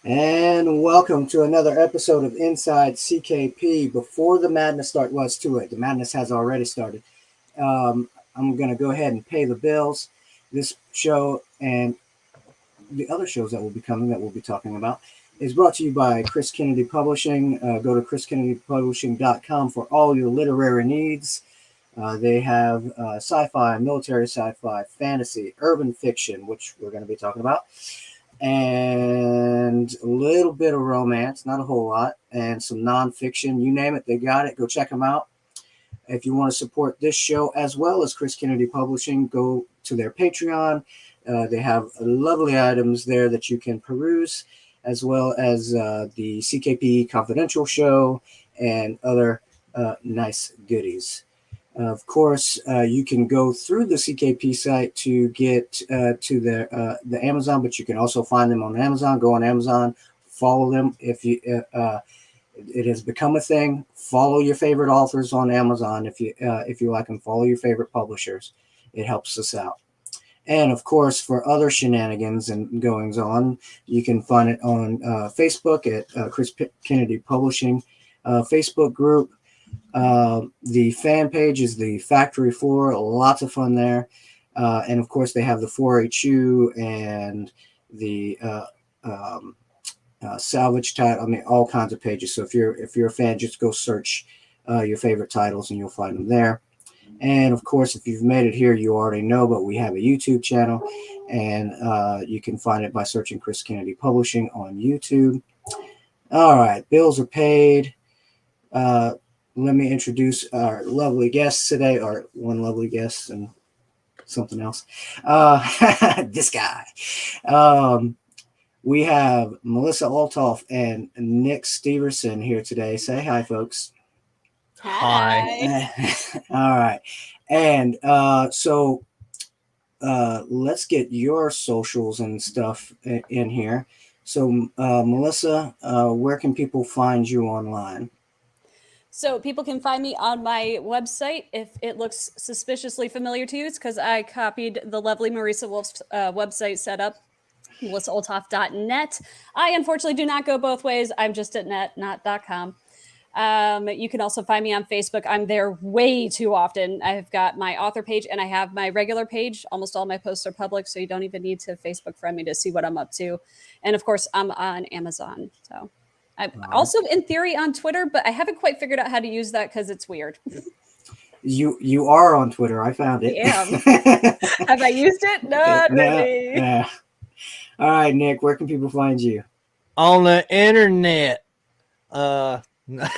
And welcome to another episode of Inside CKP. Before the madness starts, well, it's too late. The madness has already started. I'm going to go ahead and pay the bills. This show and the other shows that will be coming that we'll be talking about is brought to you by Chris Kennedy Publishing. Go to chriskennedypublishing.com for all your literary needs. They have sci-fi, military sci-fi, fantasy, urban fiction, which we're going to be talking about, and a little bit of romance, not a whole lot, and some nonfiction. You name it, they got it. Go check them out. If you want to support this show as well as Chris Kennedy Publishing, go to their Patreon. They have lovely items there that you can peruse, as well as the CKP Confidential Show and other nice goodies. Of course, you can go through the CKP site to get to the Amazon, but you can also find them on Amazon. Go on Amazon, follow them. If you it has become a thing, follow your favorite authors on Amazon. If you like them, follow your favorite publishers. It helps us out. And of course, for other shenanigans and goings on, you can find it on Facebook at Chris Kennedy Publishing Facebook group. The fan page is the Factory Floor. Lots of fun there. And of course, they have the 4HU and the salvage title. I mean, all kinds of pages. So if you're a fan, just go search your favorite titles and you'll find them there. And of course, if you've made it here, you already know, but we have a YouTube channel, and you can find it by searching Chris Kennedy Publishing on YouTube. All right, bills are paid. Let me introduce our lovely guests today, or one lovely guest and something else. This guy. We have Melissa Olthoff and Nick Steverson here today. Say hi, folks. Hi. All right. And so let's get your socials and stuff in here. So, Melissa, where can people find you online? So people can find me on my website. If it looks suspiciously familiar to you, it's because I copied the lovely Marisa Wolf's website setup, melissaolthoff.net. I unfortunately do not go both ways. I'm just at net, not .com. You can also find me on Facebook. I'm there way too often. I've got my author page and I have my regular page. Almost all my posts are public, so you don't even need to Facebook friend me to see what I'm up to. And of course, I'm on Amazon. So I'm also in theory on Twitter, but I haven't quite figured out how to use that because it's weird. You are on Twitter. I found it. I am. Have I used it? Not really. Yeah. All right, Nick, where can people find you? On the internet. I'm on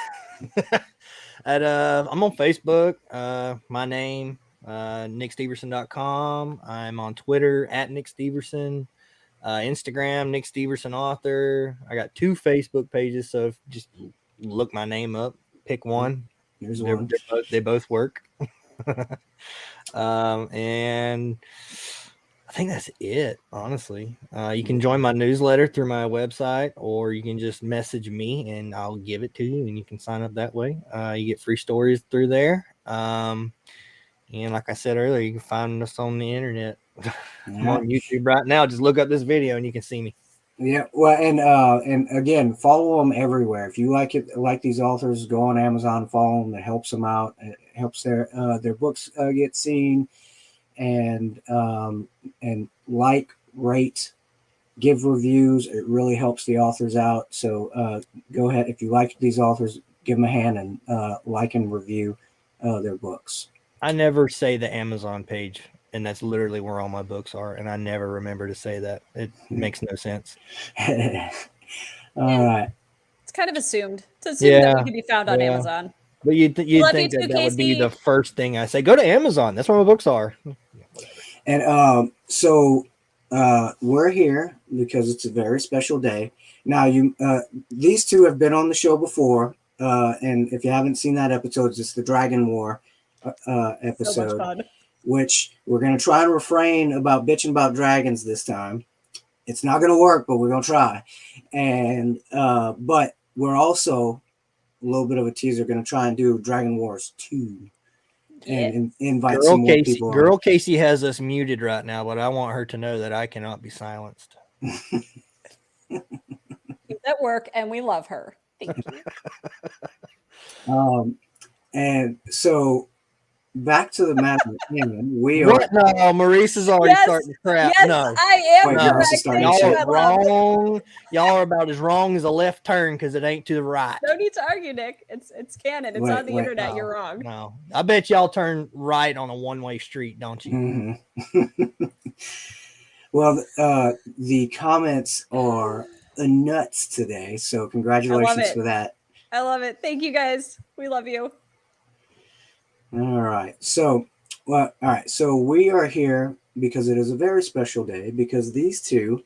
Facebook. My name, nicksteverson.com. I'm on Twitter at Nick Steverson. Instagram, Nick Steverson author. I got 2 Facebook pages, so just look my name up, pick one. There's one. They both work. And I think that's it, honestly. You can join my newsletter through my website, or you can just message me and I'll give it to you, and you can sign up that way. You get free stories through there. And like I said earlier, you can find us on the internet. I'm on YouTube right now. Just look up this video and you can see me. Yeah, well, and again, follow them everywhere. If you like these authors, go on Amazon, follow them. It helps them out. It helps their books get seen. And like, rate, give reviews. It really helps the authors out. So go ahead. If you like these authors, give them a hand and like and review their books. I never say the Amazon page, and that's literally where all my books are. And I never remember to say that. It makes no sense. All right. It's kind of assumed. It's assumed that we can be found on Amazon. But you'd think that would be the first thing I say. Go to Amazon. That's where my books are. And so we're here because it's a very special day. Now, these two have been on the show before, and if you haven't seen that episode, it's the Dragon War episode, so much fun. Which we're going to try and refrain about bitching about dragons this time. It's not going to work, but we're going to try. And but we're also a little bit of a teaser going to try and do Dragon Wars 2 and invite some more people. Girl Casey has us muted right now, but I want her to know that I cannot be silenced. She's at work, and we love her. Thank you. And so back to the matter at hand. We are. What? No, Maurice is already Yes, starting to crap. yes, No. I am Wait, No. Maurice is correct. starting Thank to you, chat. Y'all my are love. wrong. Y'all are about as wrong as a left turn because it ain't to the right. No need to argue, Nick. It's canon. It's on the internet. No, You're wrong. No. I bet y'all turn right on a one-way street, don't you? Mm-hmm. Well, the comments are nuts today, so congratulations it. for that. I love it. Thank you, guys. We love you. All right. So, all right. So we are here because it is a very special day because these two,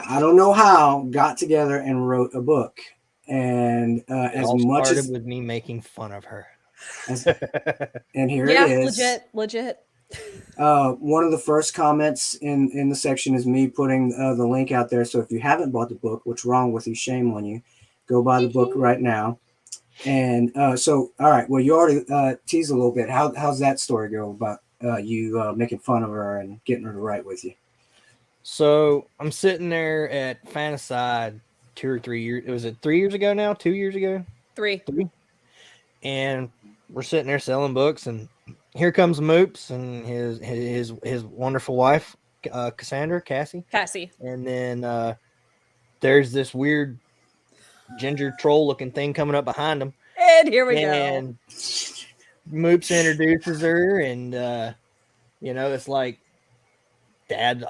I don't know how, got together and wrote a book. And as all much started as with me making fun of her. and here Yeah, it is. legit. One of the first comments in the section is me putting the link out there. So if you haven't bought the book, what's wrong with you? Shame on you. Go buy the book right now. And so, all right. Well, you already teased a little bit. How's that story go about you making fun of her and getting her to write with you? So I'm sitting there at Fantasy 2 or 3 years. Was it 3 years ago now? 2 years ago? 3. And we're sitting there selling books, and here comes Moops and his wonderful wife, Cassie. And then there's this weird ginger troll looking thing coming up behind him. And here we And Moops introduces her, and it's like dad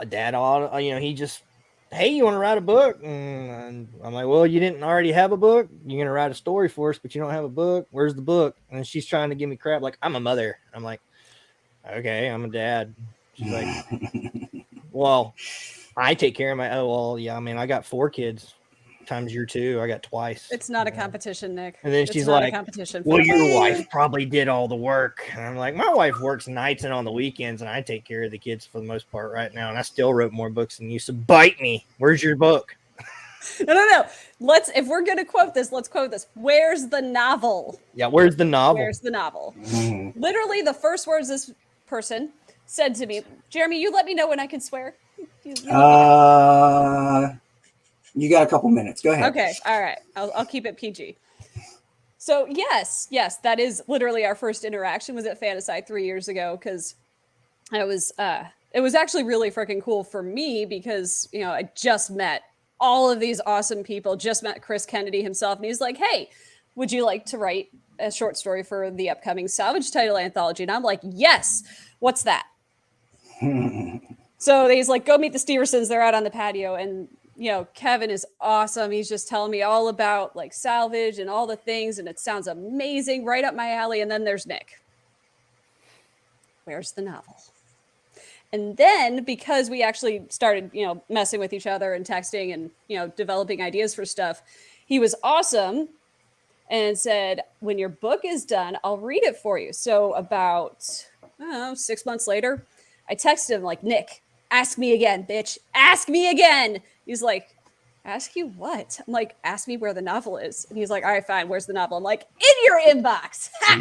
he just, hey, you want to write a book? And I'm like, well, you didn't already have a book? You're gonna write a story for us, but you don't have a book. Where's the book? And she's trying to give me crap like I'm a mother. I'm like, okay, I'm a dad. She's like, well, I take care of my. Oh, well, yeah. I mean, I got 4 kids times your 2. I got twice. It's not a competition, Nick. And then It's she's not like, a competition. well, your wife probably did all the work. And I'm like, my wife works nights and on the weekends, and I take care of the kids for the most part right now. And I still wrote more books than you. So bite me. Where's your book? No. If we're gonna quote this, let's quote this. Where's the novel? Yeah, where's the novel? Where's the novel? Mm-hmm. Literally, the first words this person said to me, Jeremy, you let me know when I can swear. You got a couple minutes. Go ahead. Okay, all right. I'll keep it PG. So yes, that is literally our first interaction was at Fantasy 3 years ago because it was actually really freaking cool for me because I just met all of these awesome people, just met Chris Kennedy himself, and he's like, hey, would you like to write a short story for the upcoming Salvage title anthology? And I'm like, yes. What's that? So he's like, go meet the Steversons. They're out on the patio. And, Kevin is awesome. He's just telling me all about like Salvage and all the things. And it sounds amazing, right up my alley. And then there's Nick. Where's the novel? And then because we actually started, messing with each other and texting and, developing ideas for stuff, he was awesome and said, when your book is done, I'll read it for you. So about 6 months later, I texted him like, Nick, ask me again, bitch. Ask me again. He's like, ask you what? I'm like, ask me where the novel is. And he's like, all right, fine. Where's the novel? I'm like, in your inbox. I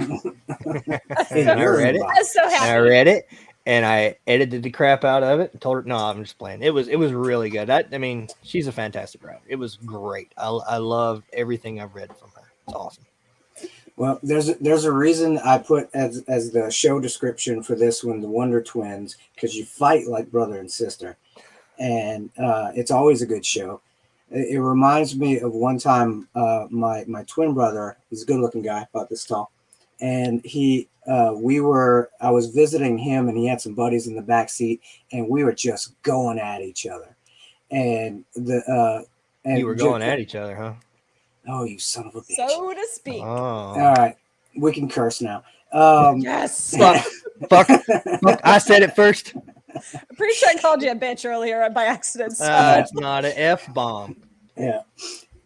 read it. I was so happy. I read it, and I edited the crap out of it and told her, no, I'm just playing. It was really good. She's a fantastic writer. It was great. I love everything I've read from her. It's awesome. Well, there's a reason I put as the show description for this one, the Wonder Twins, because you fight like brother and sister, and it's always a good show. It reminds me of one time my twin brother, he's a good looking guy, about this tall, and I was visiting him, and he had some buddies in the back seat, and we were just going at each other, and you were going at each other, huh? Oh, you son of a bitch. So to speak. Oh. All right. We can curse now. Yes. Fuck. I said it first. I'm pretty sure I called you a bitch earlier by accident. So. It's not an F-bomb. Yeah.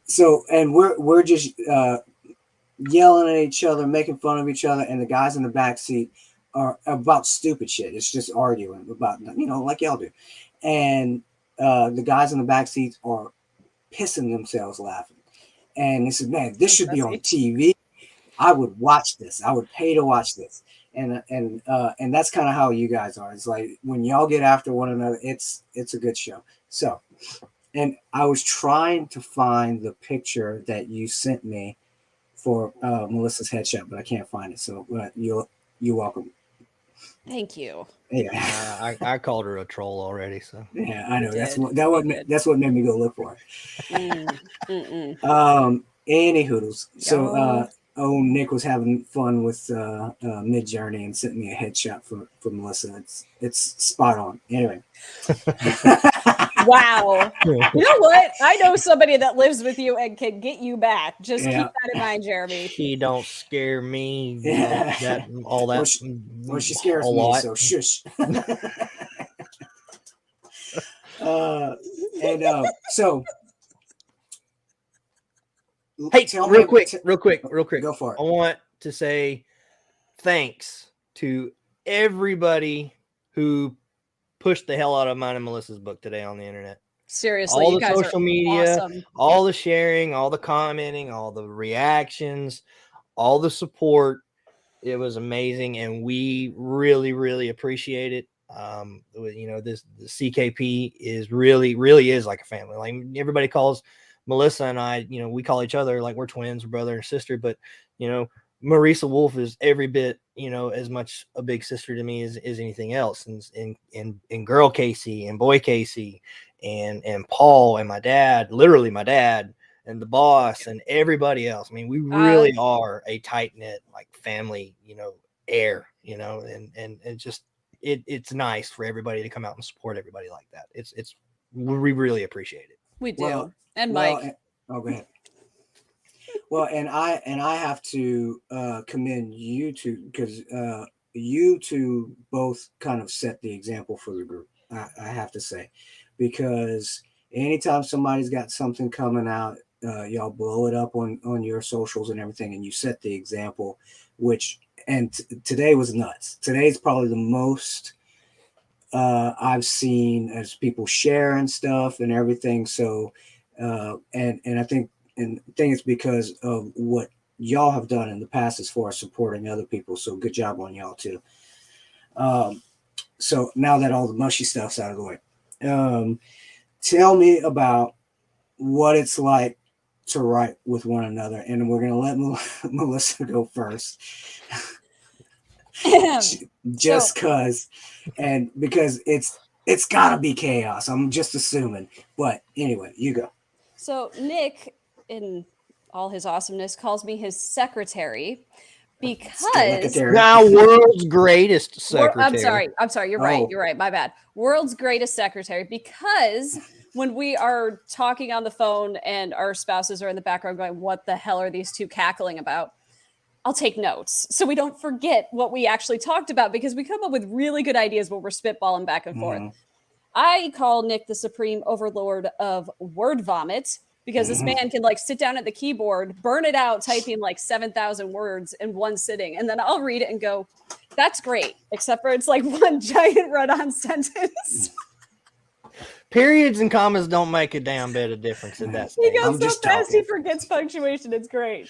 So, and we're just yelling at each other, making fun of each other, and the guys in the back seat are about stupid shit. It's just arguing about, like y'all do. And the guys in the back seats are pissing themselves laughing. And they said, man, this should be on TV. I would watch this. I would pay to watch this. And that's kind of how you guys are. It's like when y'all get after one another, it's a good show. So and I was trying to find the picture that you sent me for Melissa's headshot, but I can't find it. So you're welcome. Thank you. Yeah, I called her a troll already. So yeah, I know. That's did. that's what made me go look for it. Any hoodles. So Nick was having fun with Mid Journey and sent me a headshot for Melissa. It's spot on. Anyway. Wow. You know what? I know somebody that lives with you and can get you back. Just keep that in mind, Jeremy. She don't scare me. Yeah. Well, she scares me, so shush. So hey, real quick. Go for it. I want to say thanks to everybody who pushed the hell out of mine and Melissa's book today on the internet. Seriously, all you the guys social are media, awesome. all the sharing, all the commenting, all the reactions, all the support. It was amazing, and we really, really appreciate it. The CKP is really is like a family. Like everybody calls Melissa and I, we call each other like we're twins, brother and sister. But Marisa Wolf is every bit, as much a big sister to me as anything else. And girl Casey and boy Casey and Paul and my dad, literally my dad and the boss and everybody else. I mean, we really are a tight knit like family, and just it's nice for everybody to come out and support everybody like that. We really appreciate it. We do. Mike. Go ahead. Well, and I have to commend you two because you two both kind of set the example for the group. I have to say, because anytime somebody's got something coming out, y'all blow it up on your socials and everything, and you set the example. Today was nuts. Today's probably the most I've seen as people sharing stuff and everything. So, and I think it's because of what y'all have done in the past as far as supporting other people. So good job on y'all too. So now that all the mushy stuff's out of the way, tell me about what it's like to write with one another. And we're going to let Melissa go first. Just because it's gotta be chaos. I'm just assuming, but anyway, you go. So Nick, in all his awesomeness, calls me his secretary because now world's greatest secretary. I'm sorry. You're right. You're right. My bad. World's greatest secretary, because when we are talking on the phone and our spouses are in the background going, "What the hell are these two cackling about?" I'll take notes so we don't forget what we actually talked about, because we come up with really good ideas when we're spitballing back and forth. I call Nick the supreme overlord of word vomit, because this man can like sit down at the keyboard, burn it out, typing like 7,000 words in one sitting. And then I'll read it and go, that's great. Except for it's like one giant run-on sentence. Periods and commas don't make a damn bit of difference in that stage. He goes so fast he forgets punctuation. It's great.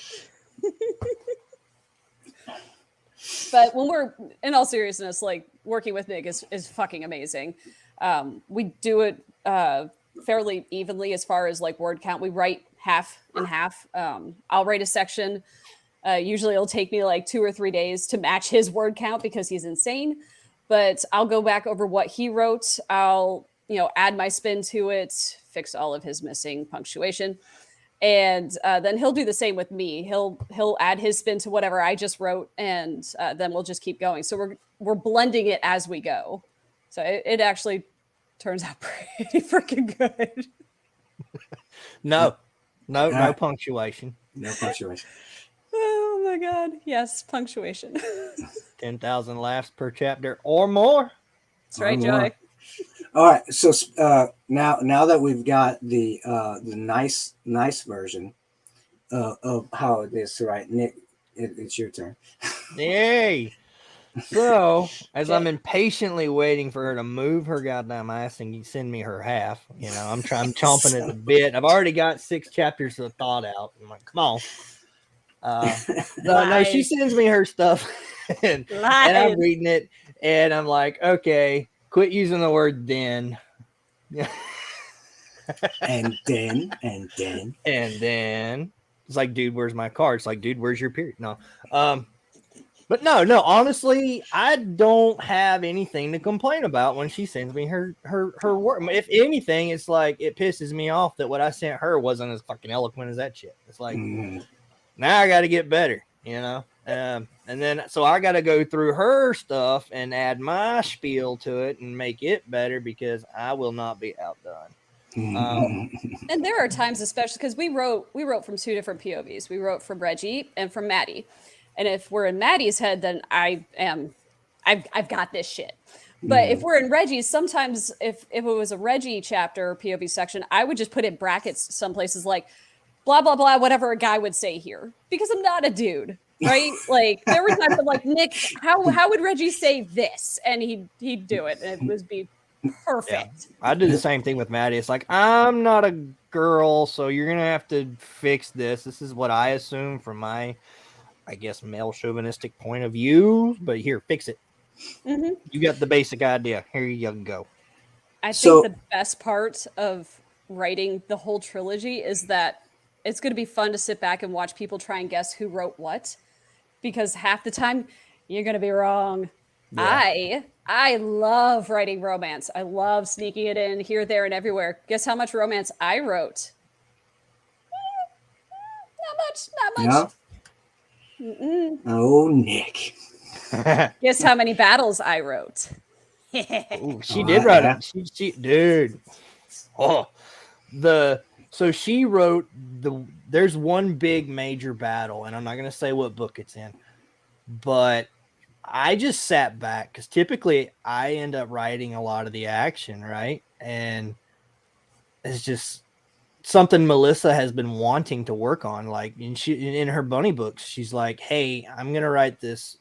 But when we're, in all seriousness, like working with Nick is fucking amazing. We do it fairly evenly as far as like word count. We write half and half. I'll write a section. Usually it'll take me like 2 or 3 days to match his word count because he's insane. But I'll go back over what he wrote. I'll, add my spin to it, fix all of his missing punctuation. And then he'll do the same with me. He'll add his spin to whatever I just wrote, and then we'll just keep going. So we're blending it as we go. So it actually turns out pretty freaking good. No punctuation. No punctuation. Oh my God! Yes, punctuation. 10,000 laughs per chapter or more. That's right, Joey. All right, so now that we've got the nice version of how it is to write, Nick, it's your turn. Yay! So as I'm impatiently waiting for her to move her goddamn ass and send me her half, I'm chomping at the bit. I've already got 6 chapters of thought out. I'm like, come on. No, she sends me her stuff, and I'm reading it, and I'm like, okay. Quit using the word then. And then it's like, dude, where's my card? It's like, dude, where's your period? No. But no, honestly, I don't have anything to complain about when she sends me her work. If anything, it's like it pisses me off that what I sent her wasn't as fucking eloquent as that shit. It's like, now I got to get better, you know? And then, so I got to go through her stuff and add my spiel to it and make it better because I will not be outdone. And there are times, especially because we wrote from two different POVs. We wrote from Reggie and from Maddie. And if we're in Maddie's head, then I've got this shit. But if we're in Reggie's, sometimes if it was a Reggie chapter or POV section, I would just put in brackets some places like blah, blah, blah, whatever a guy would say here, because I'm not a dude, right? Like there were times I'm like, Nick, how would Reggie say this? And he'd do it. And it would be perfect. Yeah. I do the same thing with Maddie. It's like, I'm not a girl, so you're going to have to fix this. This is what I assume from my, I guess, male chauvinistic point of view, but here, fix it. You got the basic idea. Here you go. I think the best part of writing the whole trilogy is that it's going to be fun to sit back and watch people try and guess who wrote what, because half the time you're going to be wrong. Yeah. I love writing romance. I love sneaking it in here, there, and everywhere. Guess how much romance I wrote? Not much. No? Oh, Nick. Guess how many battles I wrote? Ooh, she did write it. She dude. So she wrote there's one big major battle, and I'm not gonna say what book it's in, but I just sat back because typically I end up writing a lot of the action, right? And it's just something Melissa has been wanting to work on. Like in her bunny books, she's like, hey, I'm going to write this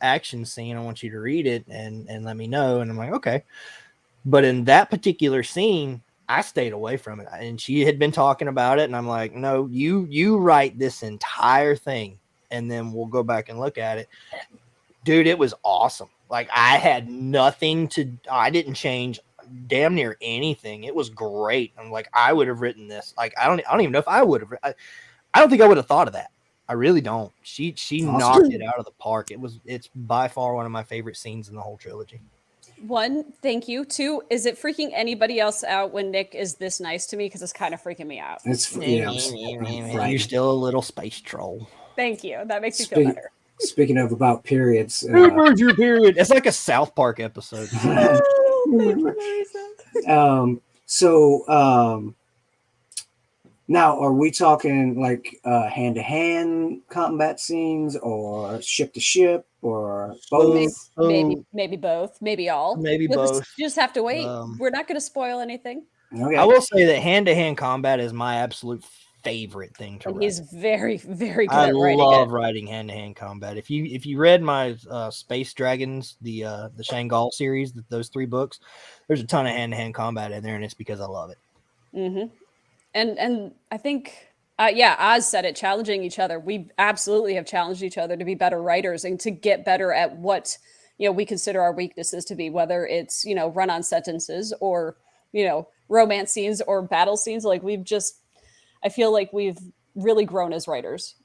action scene. I want you to read it and let me know. And I'm like, okay. But in that particular scene, I stayed away from it. And she had been talking about it. And I'm like, no, you write this entire thing and then we'll go back and look at it. Dude, it was awesome. Like I didn't change damn near anything. It was great. I'm like, I would have written this. Like, I don't even know if I would have. I don't think I would have thought of that. I really don't. She awesome. Knocked it out of the park. It's by far one of my favorite scenes in the whole trilogy. One, thank you. Two, is it freaking anybody else out when Nick is this nice to me? Because it's kind of freaking me out. You're still a little space troll. Thank you. That makes me feel better. Speaking of about periods, where's your period? It's like a South Park episode. Now, are we talking like hand-to-hand combat scenes or ship-to-ship or both? Maybe both. Maybe all. Maybe both. You just have to wait. We're not going to spoil anything. Okay. I will say that hand-to-hand combat is my absolute favorite thing to write. He's very, very good at writing. I love writing hand-to-hand combat. If you read my Space Dragons, the Shangal series, those 3 books, there's a ton of hand-to-hand combat in there, and it's because I love it. Mm-hmm. And I think, Oz said it, challenging each other. We absolutely have challenged each other to be better writers and to get better at what, we consider our weaknesses to be, whether it's, run-on sentences or, romance scenes or battle scenes. Like I feel like we've really grown as writers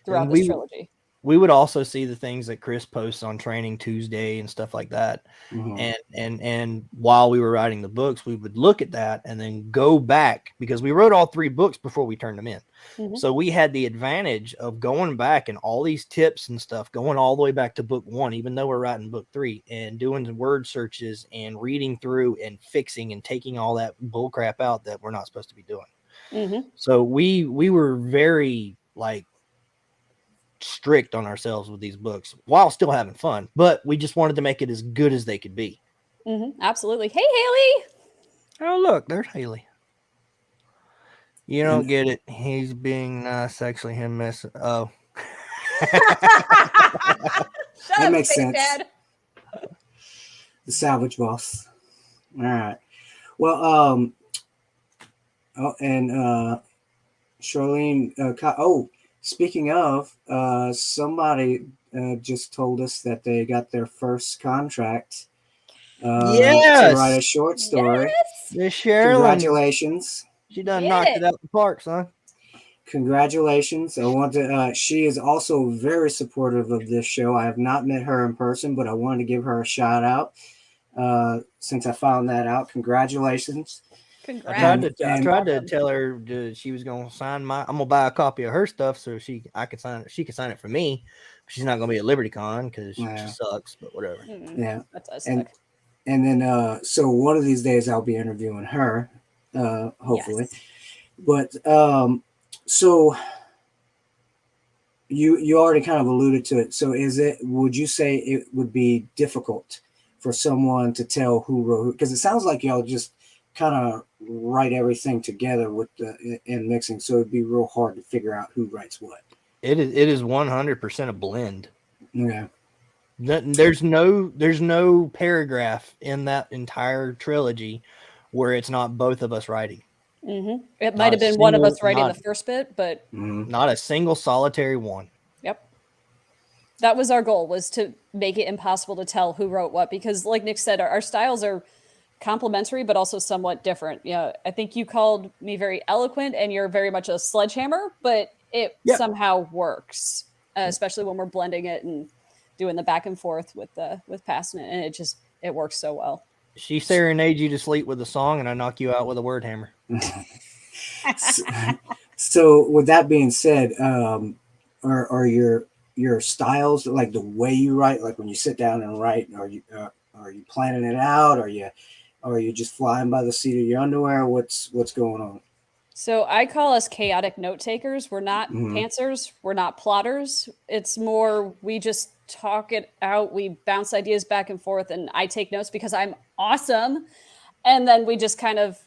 throughout this trilogy. We would also see the things that Chris posts on Training Tuesday and stuff like that. Mm-hmm. And while we were writing the books, we would look at that and then go back because we wrote all 3 books before we turned them in. Mm-hmm. So we had the advantage of going back and all these tips and stuff, going all the way back to book 1, even though we're writing book 3 and doing word searches and reading through and fixing and taking all that bull crap out that we're not supposed to be doing. Mm-hmm. So we were very strict on ourselves with these books while still having fun, but we just wanted to make it as good as they could be. Mm-hmm. Absolutely. Hey, Haley. Oh, look, there's Haley. You don't get it. He's being nice. Actually, him messing. Oh. That makes sense. Dad. The salvage boss. All right. Well, Charlene, speaking of, somebody just told us that they got their first contract to write a short story. Yes. Congratulations. She done Did knocked it. it out the park, son. Congratulations. I want to, she is also very supportive of this show. I have not met her in person, but I wanted to give her a shout out since I found that out. Congratulations. Congrats. I tried to tell her she was gonna sign I'm gonna buy a copy of her stuff so she could sign it for me. She's not gonna be at LibertyCon because she sucks, but whatever. Yeah, that does and suck. and then so one of these days I'll be interviewing her, hopefully. Yes. But so you already kind of alluded to it. So would you say it would be difficult for someone to tell who wrote who? Because it sounds like y'all just kind of write everything together with and mixing, so it'd be real hard to figure out who writes what. It is 100% a blend. Yeah. There's no paragraph in that entire trilogy where it's not both of us writing. Mm-hmm. It might have been one of us writing the first bit, but not a single solitary one. Yep. That was our goal, was to make it impossible to tell who wrote what, because like Nick said, our styles are complementary, but also somewhat different. Yeah, I think you called me very eloquent and you're very much a sledgehammer, but it somehow works, especially when we're blending it and doing the back and forth with passing it. And it works so well. She serenades you to sleep with a song and I knock you out with a word hammer. So with that being said, are your styles, like the way you write, like when you sit down and write, are you planning it out? Are you just flying by the seat of your underwear? What's going on? So I call us chaotic note takers. We're not pantsers. We're not plotters. It's more, we just talk it out. We bounce ideas back and forth, and I take notes because I'm awesome. And then we just kind of,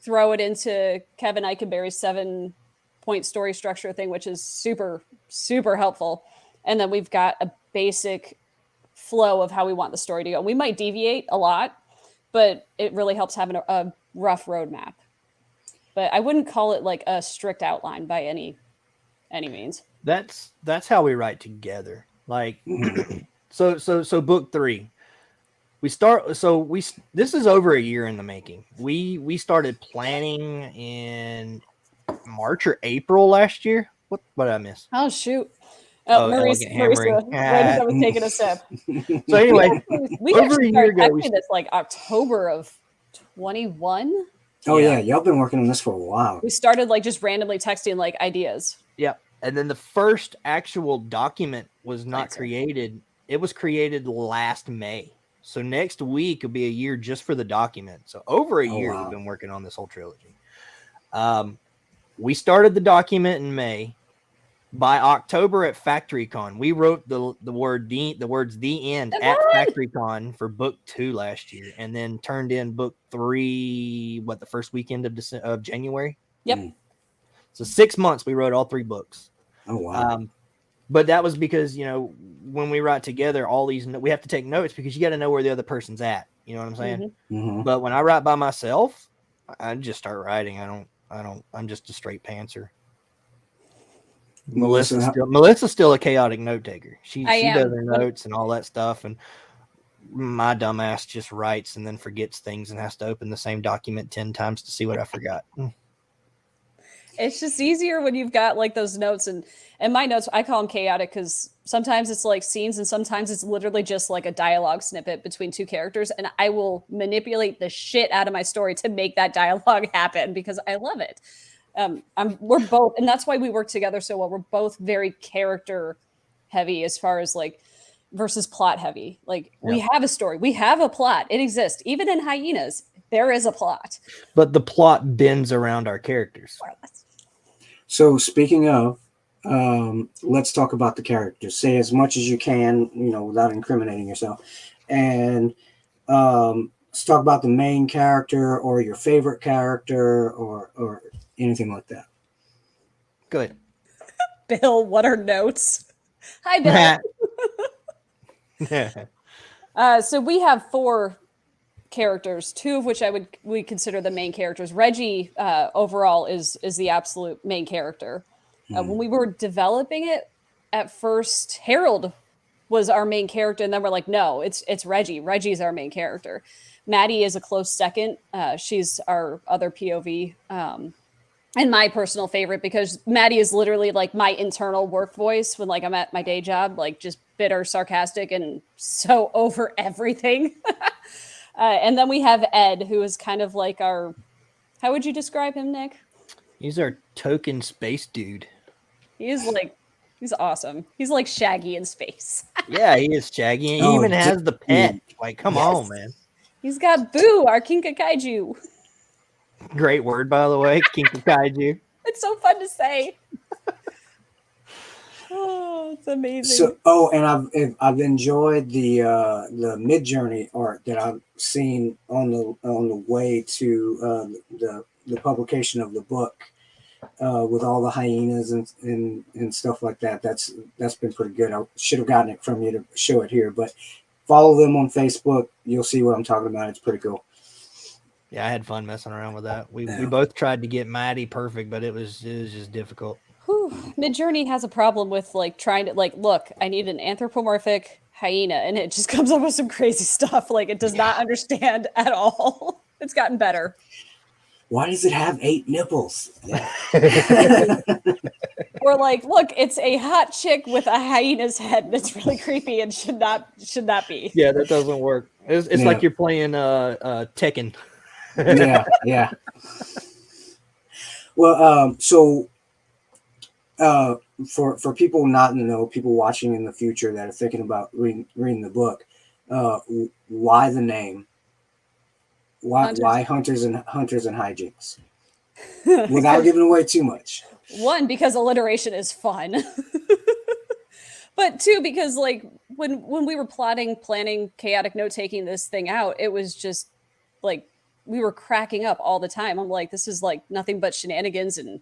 throw it into Kevin Eikenberry's 7-point story structure thing, which is super, super helpful. And then we've got a basic flow of how we want the story to go. We might deviate a lot, but it really helps having a rough roadmap. But I wouldn't call it like a strict outline by any means. That's how we write together. Like, so book 3. This is over a year in the making. We started planning in March or April last year. What did I miss? Oh shoot. Marisa was taking a sip. So anyway, we over a year ago, this like October of 21. Oh yeah, y'all been working on this for a while. We started like just randomly texting like ideas. Yep. And then the first actual document was not created. It was created last May. So next week will be a year just for the document. So over a year we've been working on this whole trilogy. We started the document in May. By October at FactoryCon, we wrote the words "the end" at FactoryCon for book 2 last year, and then turned in book 3 the first weekend of January. Yep. So 6 months we wrote all 3 books. Oh wow! But that was because when we write together, all these we have to take notes because you got to know where the other person's at. You know what I'm saying? Mm-hmm. But when I write by myself, I just start writing. I'm just a straight pantser. Melissa's still a chaotic note taker. She does her notes and all that stuff, and my dumbass just writes and then forgets things and has to open the same document 10 times to see what I forgot. It's just easier when you've got like those notes, and my notes, I call them chaotic because sometimes it's like scenes and sometimes it's literally just like a dialogue snippet between 2 characters, and I will manipulate the shit out of my story to make that dialogue happen because I love it. We're both, and that's why we work together so well. We're both very character heavy as far as like versus plot heavy. Like we have a story, we have a plot, it exists. Even in Hyenas, there is a plot. But the plot bends around our characters. So speaking of, let's talk about the characters. Say as much as you can, without incriminating yourself. And let's talk about the main character or your favorite character or anything like that. Good. Bill, what are notes? Hi, Bill. So we have 4 characters, 2 of which we consider the main characters. Reggie overall is the absolute main character. When we were developing it, at first Harold was our main character, and then we're like, no, it's Reggie. Reggie's our main character. Maddie is a close second. She's our other POV. And my personal favorite, because Maddie is literally like my internal work voice when like I'm at my day job, like just bitter, sarcastic, and so over everything. And then we have Ed, who is kind of like our, how would you describe him, Nick? He's our token space dude. He's awesome. He's like Shaggy in space. Yeah, he is Shaggy. He Oh, even has the pet. dude. Like, come Yes. on, man. He's got Boo, our Kinka Kaiju. Great word, by the way. Kinkakaiju. It's so fun to say. Oh, it's amazing. So, and I've enjoyed the Mid Journey art that I've seen on the way to the publication of the book with all the hyenas and stuff like that. That's been pretty good. I should have gotten it from you to show it here, but follow them on Facebook. You'll see what I'm talking about. It's pretty cool. Yeah, I had fun messing around with that. We both tried to get Maddie perfect, but it was just difficult. Midjourney has a problem with like trying to like, look, I need an anthropomorphic hyena, and it just comes up with some crazy stuff. Like it does not understand at all. It's gotten better. Why does it have 8 nipples? Yeah. Or like, look, it's a hot chick with a hyena's head. That's really creepy and should not be. Yeah, that doesn't work. It's like you're playing Tekken. Yeah. Well, so for people not in the know, people watching in the future that are thinking about reading the book, why the name? Why Hunters and Hijinks? Without giving away too much. One, because alliteration is fun. But two, because like when we were planning, chaotic note taking this thing out, it was just like we were cracking up all the time. I'm like, this is like nothing but shenanigans, and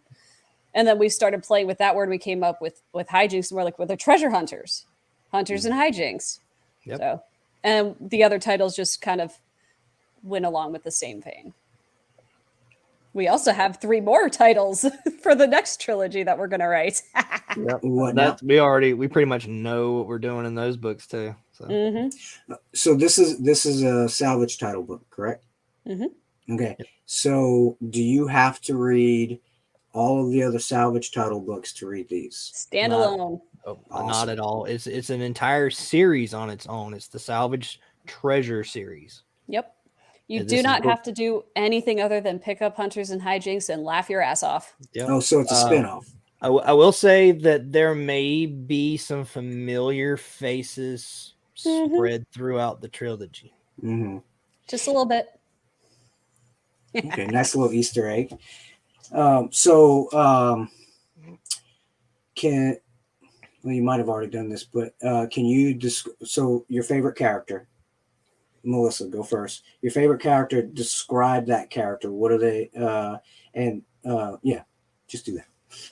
then we started playing with that word. We came up with hijinks, and we're like, well, they're treasure hunters and hijinks. Yep. So, and the other titles just kind of went along with the same vein. We also have 3 more titles for the next trilogy that we're going to write. Yep. What We pretty much know what we're doing in those books too. So, So this is a salvage title book, correct? Okay. Yep. So do you have to read all of the other salvage title books to read these? Standalone. Awesome. Not at all. It's an entire series on its own. It's the Salvage Treasure series. Yep. You And do this not is have to do anything other than pick up Hunters and Hijinks and laugh your ass off. Yep. Oh, so it's a spinoff. I will say that there may be some familiar faces spread throughout the trilogy. Mm-hmm. Just a little bit. Okay, nice little Easter egg. You might have already done this, but can you so your favorite character? Melissa, go first. Your favorite character, describe that character. What are they? Just do that.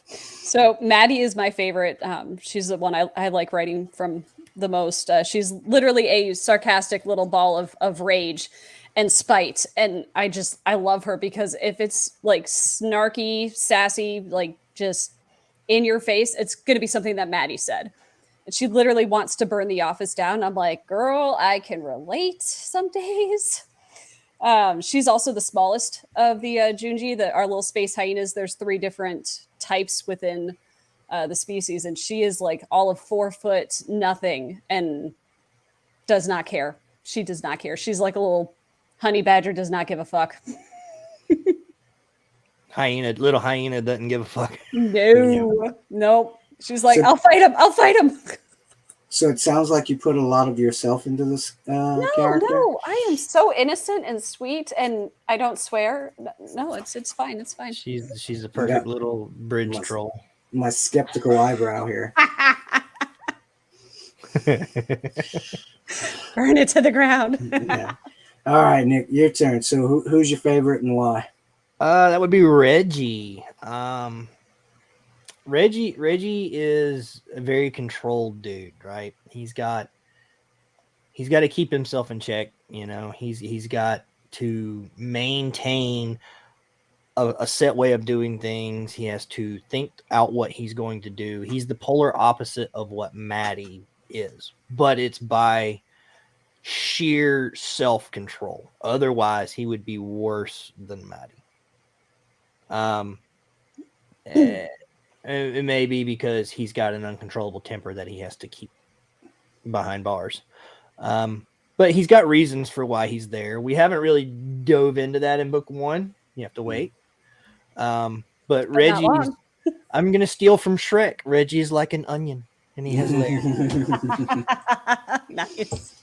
So Maddie is my favorite. She's the one I like writing from the most. She's literally a sarcastic little ball of rage and spite. And I love her because if it's like snarky, sassy, like just in your face, it's going to be something that Maddie said. And she literally wants to burn the office down. I'm like, girl, I can relate some days. She's also the smallest of the Junji, our little space hyenas. There's 3 different types within the species. And she is like all of 4 foot nothing and does not care. She does not care. She's like a little honey badger, does not give a fuck. Little hyena doesn't give a fuck. Nope. She's like, I'll fight him. So it sounds like you put a lot of yourself into this character. No, I am so innocent and sweet, and I don't swear. No, it's fine. It's fine. She's a perfect little bridge troll. My skeptical eyebrow here. Burn it to the ground. Yeah. All right, Nick, your turn. So who's your favorite and why? That would be Reggie. Reggie is a very controlled dude, right? He's got to keep himself in check. You know, he's got to maintain a set way of doing things. He has to think out what he's going to do. He's the polar opposite of what Maddie is, but it's by sheer self-control. Otherwise, he would be worse than Maddie. It may be because he's got an uncontrollable temper that he has to keep behind bars. But he's got reasons for why he's there. We haven't really dove into that in book 1. You have to wait. But But not Reggie, long. I'm going to steal from Shrek. Reggie is like an onion, and he has layers. Nice.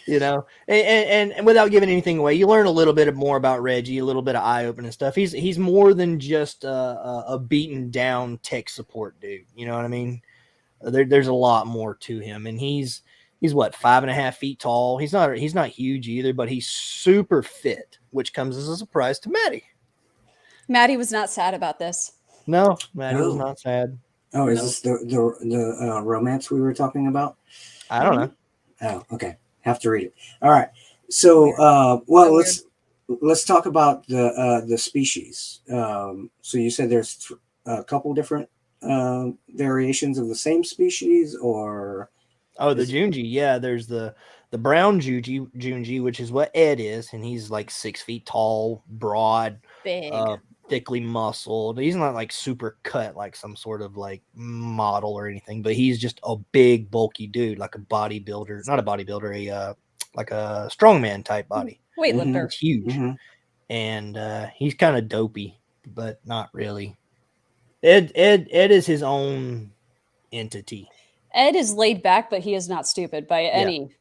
You know, and without giving anything away, you learn a little bit more about Reggie, a little bit of eye-opening stuff. He's more than just a beaten down tech support dude. You know what I mean? There's a lot more to him, and he's what, 5.5 feet tall. He's not huge either, but he's super fit, which comes as a surprise to Maddie. Maddie was not sad about this. No, Maddie was Oh. not sad. Oh, is No. this the romance we were talking about? I don't know. Oh, okay. Have to read it. All right. So, well, let's talk about the species. So you said there's a couple different variations of the same species, or Oh, the Junji. Yeah, there's the brown Junji, which is what Ed is, and he's like 6 feet tall, broad, Big. thickly muscled. He's not like super cut like some sort of like model or anything, but he's just a big, bulky dude, like a bodybuilder. Not a bodybuilder, like a strongman type body. Weightlifter. It's huge, and he's kind of dopey, but not really. Ed is his own entity. Ed is laid back, but he is not stupid by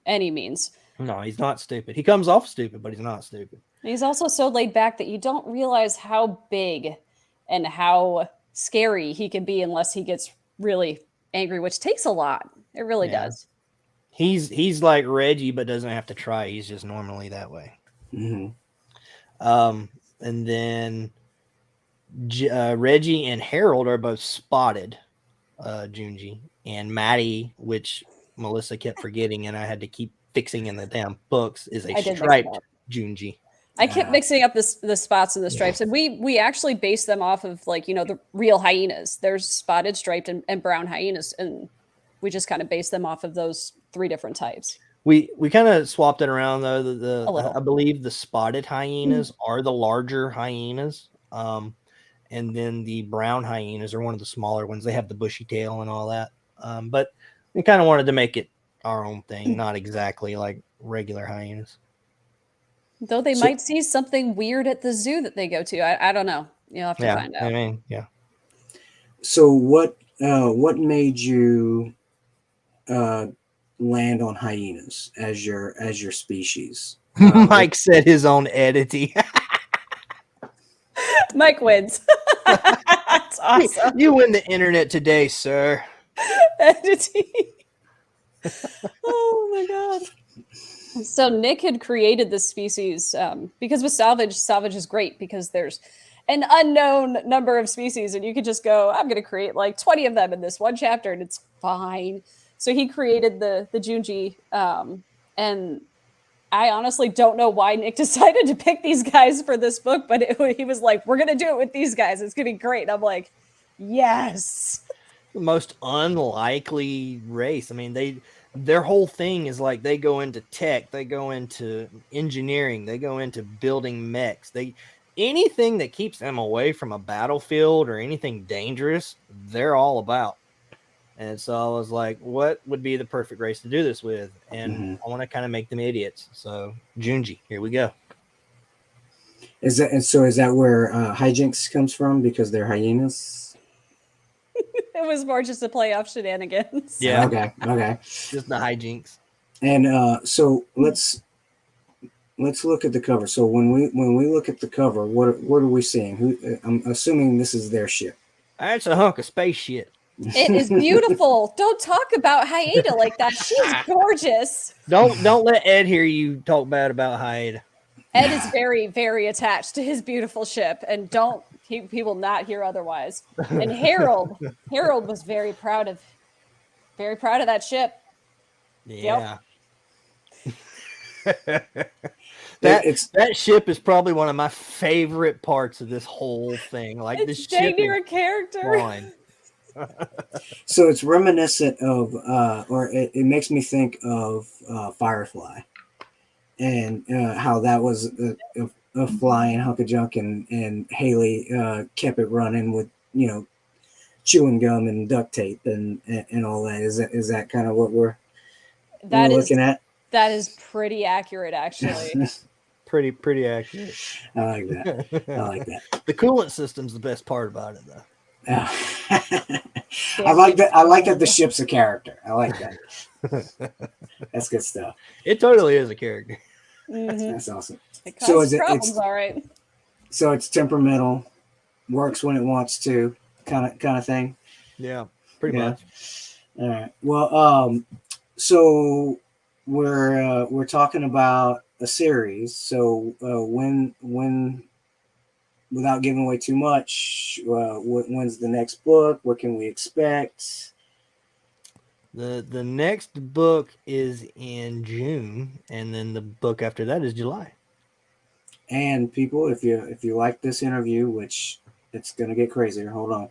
any means. No, he's not stupid. He comes off stupid, but he's not stupid. He's also so laid back that you don't realize how big and how scary he can be unless he gets really angry, which takes a lot. It really does. He's like Reggie, but doesn't have to try. He's just normally that way. Mhm. And then Reggie and Harold are both spotted Junji, and Maddie, which Melissa kept forgetting, and I had to keep fixing in the damn books, is a striped Junji. I kept mixing up the spots and the stripes, and we actually base them off of, like, you know, the real hyenas. There's spotted, striped, and brown hyenas, and we just kind of base them off of those 3 different types. We kind of swapped it around though. I believe the spotted hyenas are the larger hyenas, and then the brown hyenas are one of the smaller ones. They have the bushy tail and all that, but we kind of wanted to make it our own thing, not exactly like regular hyenas. Though they might see something weird at the zoo that they go to. I don't know. You'll have to find out. I mean, yeah. So what made you land on hyenas as your species? Mike said his own entity. Mike wins. That's awesome. You win the internet today, sir. Entity. Oh my god. So Nick had created this species because with salvage is great because there's an unknown number of species, and you could just go, I'm going to create like 20 of them in this one chapter, and it's fine. So he created the Junji, and I honestly don't know why Nick decided to pick these guys for this book, but he was like, we're going to do it with these guys. It's going to be great. And I'm like, yes. The most unlikely race. I mean, their whole thing is like they go into tech, they go into engineering, they go into building mechs. Anything that keeps them away from a battlefield or anything dangerous, they're all about. And so I was like, what would be the perfect race to do this with? And I want to kind of make them idiots. So Junji, here we go. Is that where Hijinks comes from, because they're hyenas? It was more just a playoff shenanigans. Yeah. Okay. Just the hijinks. And so let's look at the cover. So when we look at the cover, what are we seeing? I'm assuming this is their ship. That's a hunk of space shit. It is beautiful. Don't talk about Hyena like that. She's gorgeous. Don't let Ed hear you talk bad about Hyena. Ed is very, very attached to his beautiful ship, and he will not hear otherwise. And Harold was very proud of that ship. Yeah. Yep. That ship is probably one of my favorite parts of this whole thing. Like, it's this dang ship near a character. So it's reminiscent of, or it makes me think of Firefly, and how that was a flying hunk of junk, and Haley kept it running with chewing gum and duct tape and all that. Is that kind of what we're That is looking at? that is pretty accurate, actually. Pretty accurate. I like that. I like that. The coolant system's the best part about it, though. I like that. I like that the ship's a character. I like that. That's good stuff. It totally is a character. That's awesome. It So causes is it? problems, It's all right. so it's temperamental, works when it wants to, kind of thing. Yeah, pretty Yeah. much. All right. Well, so we're talking about a series. So when without giving away too much, when's the next book? What can we expect? The next book is in June, and then the book after that is July. And people, if you like this interview, which it's gonna get crazier, hold on.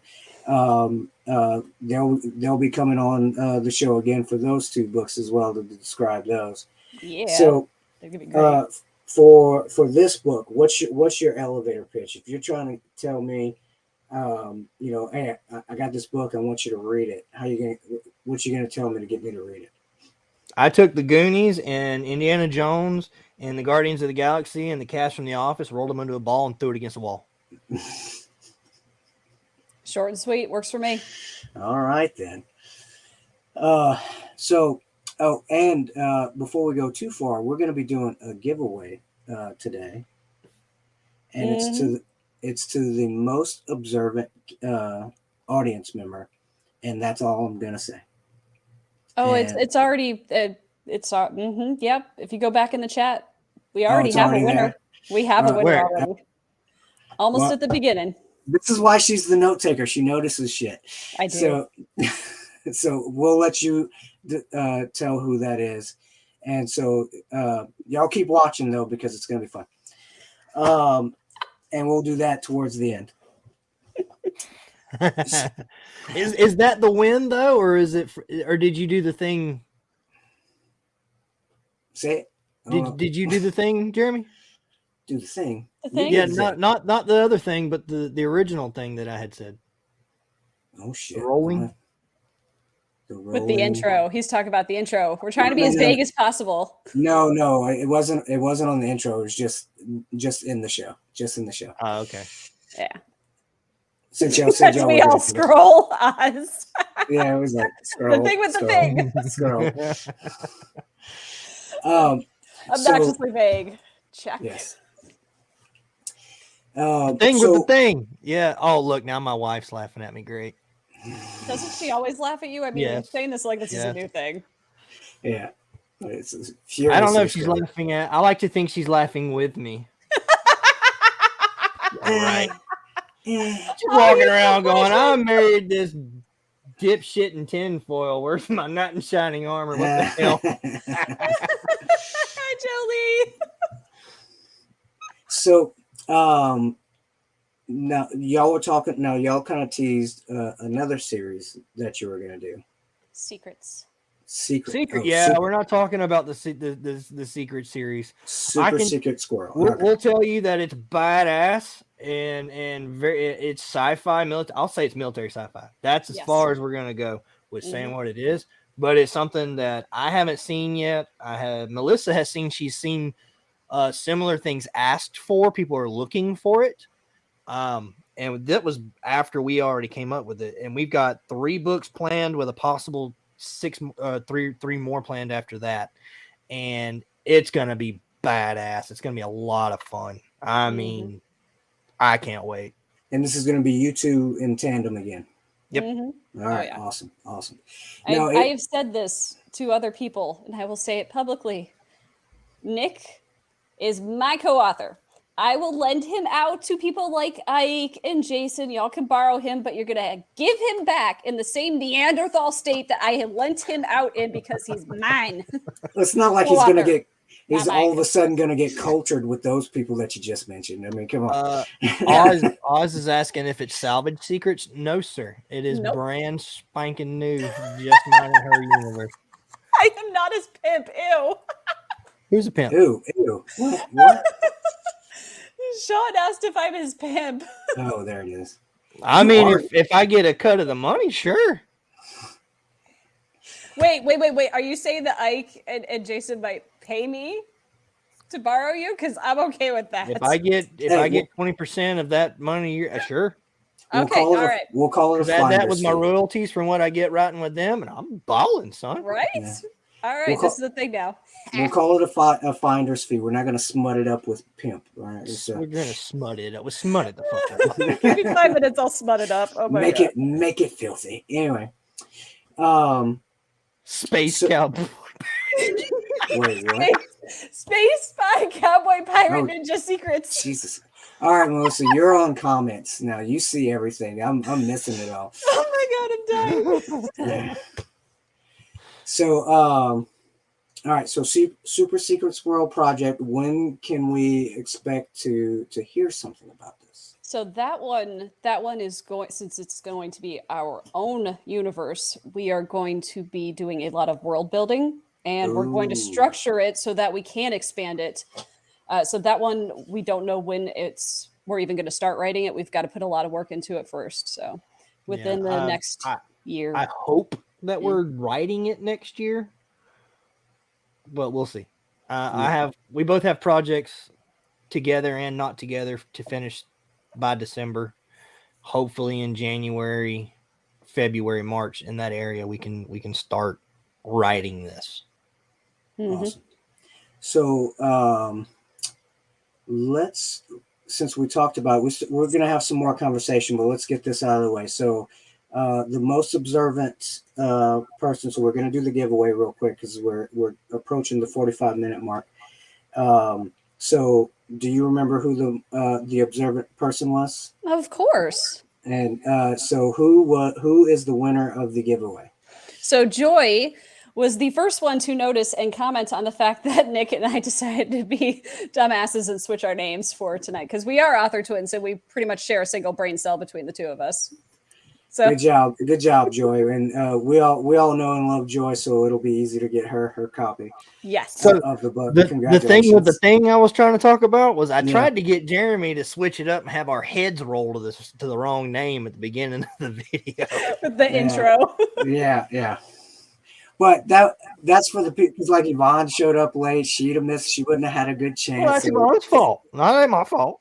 They'll be coming on the show again for those two books as well to describe those. Yeah. So they're gonna be great. for this book, what's your elevator pitch? If you're trying to tell me, hey, I got this book, I want you to read it. What you gonna tell me to get me to read it? I took the Goonies and Indiana Jones and the Guardians of the Galaxy and the cast from The Office, rolled them into a ball, and threw it against the wall. Short and sweet, works for me. All right then. Before we go too far, we're going to be doing a giveaway today, and it's to the most observant audience member, and that's all I'm going to say. Oh, And- it's already yep. If you go back in the chat, we already have already a winner. there? We have a winner Where? already. Almost Well, at the beginning. This is why she's the note taker. She notices shit. I do. So we'll let you tell who that is. And so y'all keep watching though, because it's going to be fun. And we'll do that towards the end. Is that the win though, or is it? Or did you do the thing? Say it. Did you do the thing, Jeremy? Do the thing. The thing? Yeah, not the other thing, but the original thing that I had said. Oh shit. The rolling. With the intro. He's talking about the intro. We're trying to be as vague as possible. No, it wasn't on the intro. It was just in the show. Just in the show. Oh, okay. Yeah. Since y'all said y'all we were all gonna do that. scroll us. Yeah, it was like scroll. The thing with the scroll, thing. Scroll. Obnoxiously vague. Check. Yes. Thing with the thing. Yeah. Oh, look, now my wife's laughing at me. Great. Doesn't she always laugh at you? I mean, Yes. you're saying this like this is a new thing. Yeah. I don't know if she's laughing at. I like to think she's laughing with me. Right. She's walking around going, I married this dipshit in tinfoil. Where's my knight in shining armor? What the hell? Hi, Jolie. So, now y'all were talking. Now y'all kind of teased another series that you were going to do. Secrets. Secret. Yeah, we're not talking about the secret series. Secret Squirrel. We'll tell you that it's badass and it's sci-fi military. I'll say it's military sci-fi. That's as far as we're gonna go with saying what it is. But it's something that I haven't seen yet. Melissa has seen. She's seen similar things asked for. People are looking for it. And that was after we already came up with it. And we've got 3 books planned with a possible 3 more planned after that. And it's gonna be badass. It's gonna be a lot of fun. I mean, I can't wait. And this is going to be you two in tandem again. Yep. All right. Awesome. Now, I have said this to other people, and I will say it publicly. Nick is my co-author. I will lend him out to people like Ike and Jason. Y'all can borrow him, but you're going to give him back in the same Neanderthal state that I have lent him out in because he's mine. It's not like he's going to get, he's Not all mine. of a sudden going to get cultured with those people that you just mentioned. I mean, come on. Oz is asking if it's salvage secrets. No, sir. It is Nope. brand spanking new. Just mine in her universe. I am not his pimp. Ew. Who's a pimp? Ew. What? Sean asked if I'm his pimp. Oh, there it is. I You mean, are- if I get a cut of the money, sure. Wait. Are you saying that Ike and Jason might pay me to borrow you? Because I'm okay with that. If I get Hey, 20% of that money, sure. we'll Okay, call it all a, right. We'll call it a Because add that finder's with my fee. royalties from what I get writing with them, and I'm balling, son. Right? Yeah. All right, We'll this is the thing now. We'll call it a finder's fee. We're not going to smut it up with pimp, right? We're gonna smut it up. We smut it the fuck up. Give me 5 minutes, I'll smut it up. Oh my God. make it filthy. Anyway, Space So- cowboy. wait, what? Space Spy Cowboy Pirate Oh. Ninja Secrets. Jesus. All right, Melissa, you're on comments now. You see everything. I'm missing it all. Oh my God, I'm dying. So, all right. So, Super Secret Squirrel Project. When can we expect to hear something about this? So that one is going, since it's going to be our own universe, we are going to be doing a lot of world building, and we're going to Ooh. structure it so that we can expand it. So that one, we don't know when we're even going to start writing it. We've got to put a lot of work into it first. So within the next year. I hope that we're writing it next year, but we'll see. We both have projects together and not together to finish by December. Hopefully in January, February, March, in that area, we can start writing this. Mhm. Awesome. So, since we talked about it, we're going to have some more conversation, but let's get this out of the way. So, the most observant person. So we're going to do the giveaway real quick because we're approaching the 45-minute mark. So, do you remember who the observant person was? Of course. And so, who is the winner of the giveaway? So Joy was the first one to notice and comment on the fact that Nick and I decided to be dumbasses and switch our names for tonight, because we are author twins and we pretty much share a single brain cell between the two of us. So Good job, Joy. And we all know and love Joy, so it'll be easy to get her copy yes. So of the book. The Congratulations. the thing I was trying to talk about was I tried to get Jeremy to switch it up and have our heads roll to the wrong name at the beginning of the video. With the intro. Yeah. But that's for the people, like Yvonne showed up late. She'd have missed. She wouldn't have had a good chance. Well, that's So, Yvonne's fault. Not ain't my fault.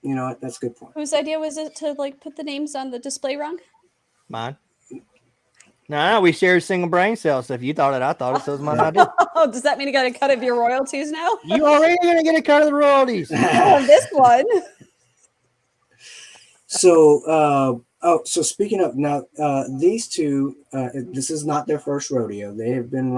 you know what? That's a good point. Whose idea was it to put the names on the display wrong? Mine. No, we share a single brain cell. So if you thought it, I thought it. So it's my idea. Oh, does that mean you got a cut of your royalties now? You already gonna get a cut of the royalties. Oh, this one. So, so speaking of now, these two, this is not their first rodeo. They have been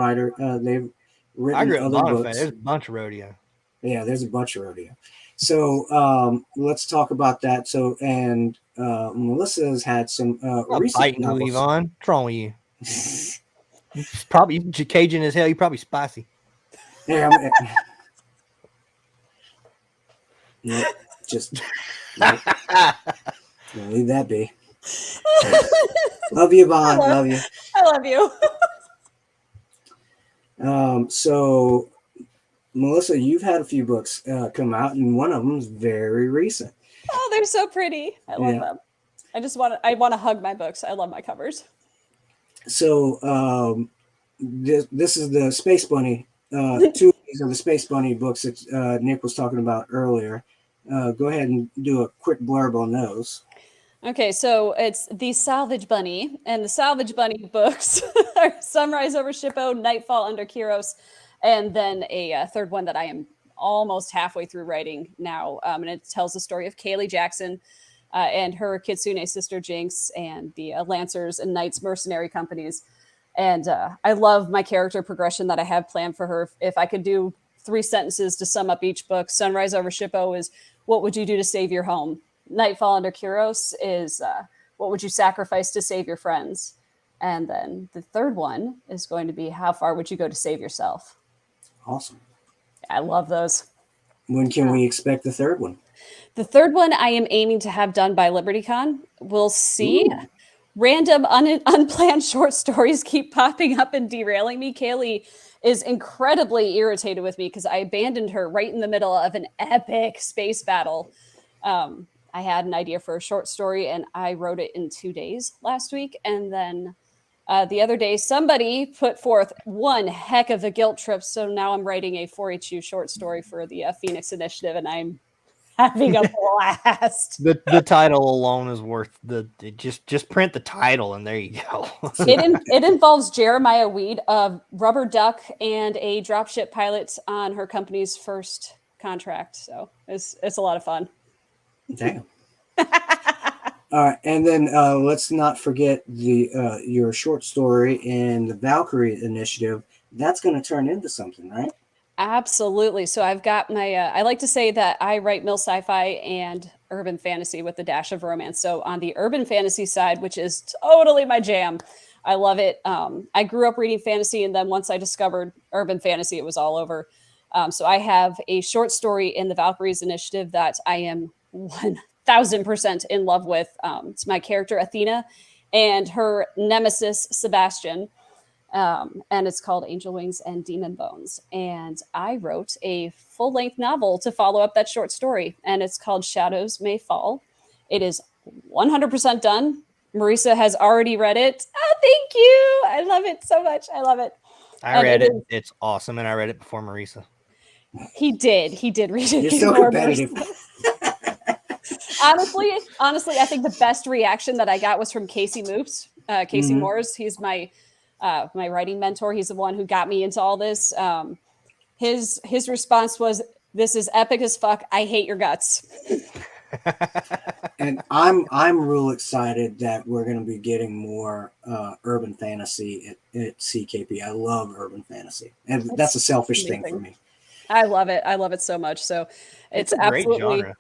they've written I grew up other in books. Bonifay. There's a bunch of rodeo. Yeah, there's a bunch of rodeo. So, let's talk about that. So, and Melissa has had some recent Biting you, novels. Yvonne. What's wrong with you? It's probably Cajun as hell. You probably spicy. Yeah, nope, just nope. We'll leave that be. Love you, Yvonne. Love you. I love you. So, Melissa, you've had a few books come out, and one of them is very recent. Oh, they're so pretty. I love them. I want to hug my books. I love my covers. So, this is the Space Bunny. Two of these are the Space Bunny books that Nick was talking about earlier. Go ahead and do a quick blurb on those. Okay, so it's the Salvage Bunny, and the Salvage Bunny books are Sunrise Over Shippo, Nightfall Under Kiros, and then a third one that I am almost halfway through writing now, and it tells the story of Kaylee Jackson and her Kitsune sister Jinx and the Lancers and Knights mercenary companies. And I love my character progression that I have planned for her. If I could do 3 sentences to sum up each book, Sunrise Over Shippo is, what would you do to save your home? Nightfall Under Kiros is, what would you sacrifice to save your friends? And then the third one is going to be, how far would you go to save yourself? Awesome. I love those. When can we expect the third one? The third one I am aiming to have done by LibertyCon. We'll see. Ooh. Random unplanned short stories keep popping up and derailing me. Kaylee is incredibly irritated with me because I abandoned her right in the middle of an epic space battle. I had an idea for a short story and I wrote it in 2 days last week. And then the other day, somebody put forth one heck of a guilt trip. So now I'm writing a 4HU short story for the Phoenix Initiative, and I'm having a blast. The title alone is worth just print the title and there you go. It involves Jeremiah Weed, a rubber duck, and a dropship pilot on her company's first contract. So it's a lot of fun. Damn. All right, and then let's not forget your short story in the Valkyrie Initiative. That's going to turn into something, right? Absolutely. So I've got my, I like to say that I write mill sci-fi and urban fantasy with a dash of romance. So on the urban fantasy side, which is totally my jam, I love it. I grew up reading fantasy, and then once I discovered urban fantasy, it was all over. So I have a short story in the Valkyries Initiative that I am 1000% in love with. It's my character Athena and her nemesis Sebastian. And it's called Angel Wings and Demon Bones. And I wrote a full-length novel to follow up that short story, and it's called Shadows May Fall. It is 100% done. Marisa has already read it. Oh, thank you. I love it so much. I love it. I read it. It's awesome, and I read it before Marisa. He did read it. You're so competitive. Honestly, I think the best reaction that I got was from Casey Moops. Casey Moores. He's my writing mentor. He's the one who got me into all this. His response was, "This is epic as fuck. I hate your guts." And I'm real excited that we're going to be getting more urban fantasy at CKP. I love urban fantasy, and that's a selfish thing for me. I love it. I love it so much. So it's a great absolutely genre.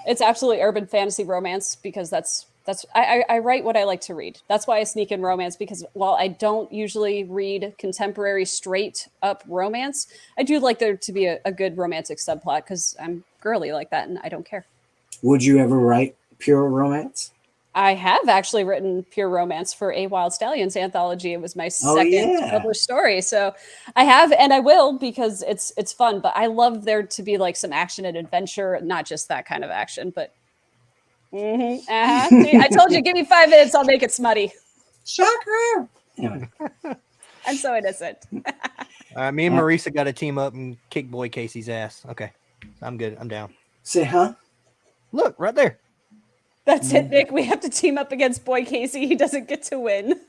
It's absolutely urban fantasy romance, because that's I write what I like to read. That's why I sneak in romance, because while I don't usually read contemporary straight up romance, I do like there to be a good romantic subplot, because I'm girly like that and I don't care. Would you ever write pure romance? I have actually written pure romance for a Wild Stallions anthology. It was my second published story. So I have, and I will, because it's fun, but I love there to be like some action and adventure, not just that kind of action, but See, I told you, give me 5 minutes, I'll make it smutty. Shocker. Anyway. I'm so innocent. Me and Marisa got to team up and kick Boy Casey's ass. Okay. I'm good. I'm down. Say, huh? Look, right there. That's it, Nick. We have to team up against Boy Casey. He doesn't get to win.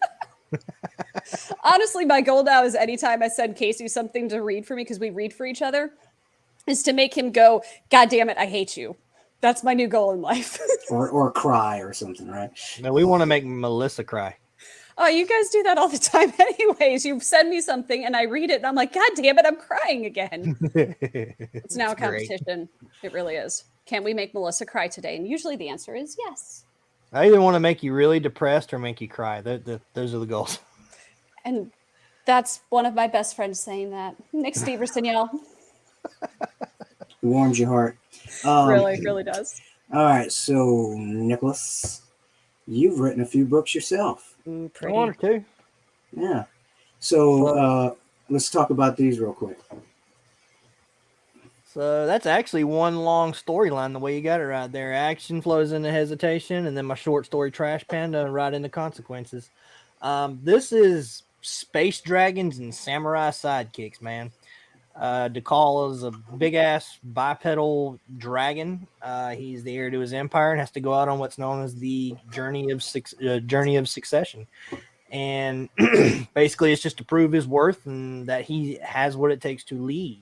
Honestly, my goal now is anytime I send Casey something to read for me, because we read for each other, is to make him go, "God damn it, I hate you." That's my new goal in life. or cry or something, right? No, we want to make Melissa cry. Oh, you guys do that all the time anyways. You send me something and I read it and I'm like, "God damn it, I'm crying again." It's now a competition. It really is. Can we make Melissa cry today? And usually the answer is yes. I either want to make you really depressed or make you cry. Those are the goals. And that's one of my best friends saying that. Nick Steverson, y'all. Warms your heart. Really does. All right, so Nicholas, you've written a few books yourself. Pretty. One or two. Yeah. So let's talk about these real quick. So that's actually one long storyline, the way you got it right there. Action flows into hesitation, and then my short story Trash Panda right into consequences. This is space dragons and samurai sidekicks, man. DeCall is a big-ass bipedal dragon. He's the heir to his empire and has to go out on what's known as the journey of succession. And basically, it's just to prove his worth and that he has what it takes to lead.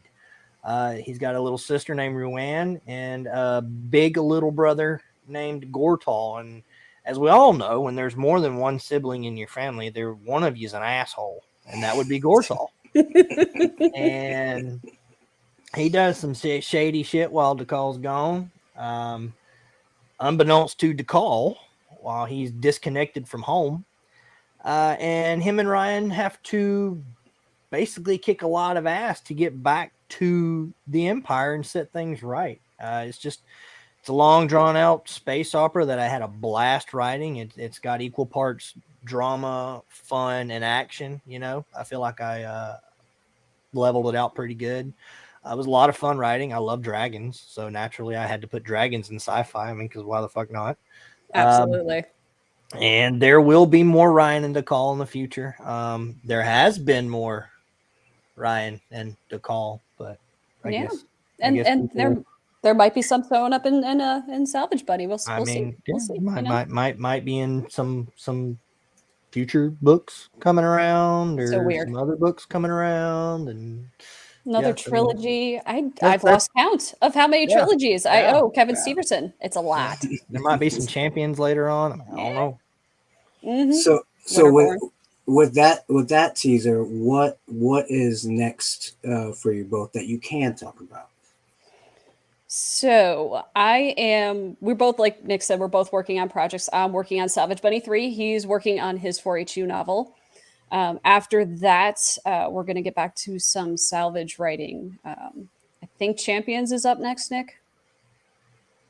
He's got a little sister named Ruan and a big little brother named Gortal. And as we all know, when there's more than one sibling in your family, one of you is an asshole, and that would be Gortal. And he does some shady shit while DeCall's gone. Unbeknownst to DeCall, while he's disconnected from home, and him and Ryan have to basically kick a lot of ass to get back to the Empire and set things right. It's a long, drawn-out space opera that I had a blast writing. It's got equal parts drama, fun, and action. You know, I feel like I leveled it out pretty good. It was a lot of fun writing. I love dragons, so naturally I had to put dragons in sci-fi. I mean, because why the fuck not? Absolutely. And there will be more Ryan and DeCall in the future. There has been more Ryan and DeCall, but I guess and people, there might be some thrown up in Salvage Bunny. We'll I mean, see. We'll see. might be in some future books coming around, or So weird. some other books coming around, and Another yes, trilogy. I've that's- lost count of how many Yeah, trilogies I yeah, owe Kevin yeah. Steverson. It's a lot. there might be some champions later on. I don't know. Mhm. So Winterborn. with that teaser, what is next for you both that you can talk about? So we're both, like Nick said, we're both working on projects. I'm working on Salvage Bunny 3. He's working on his 4HU novel. After that, we're going to get back to some salvage writing. I think Champions is up next, Nick,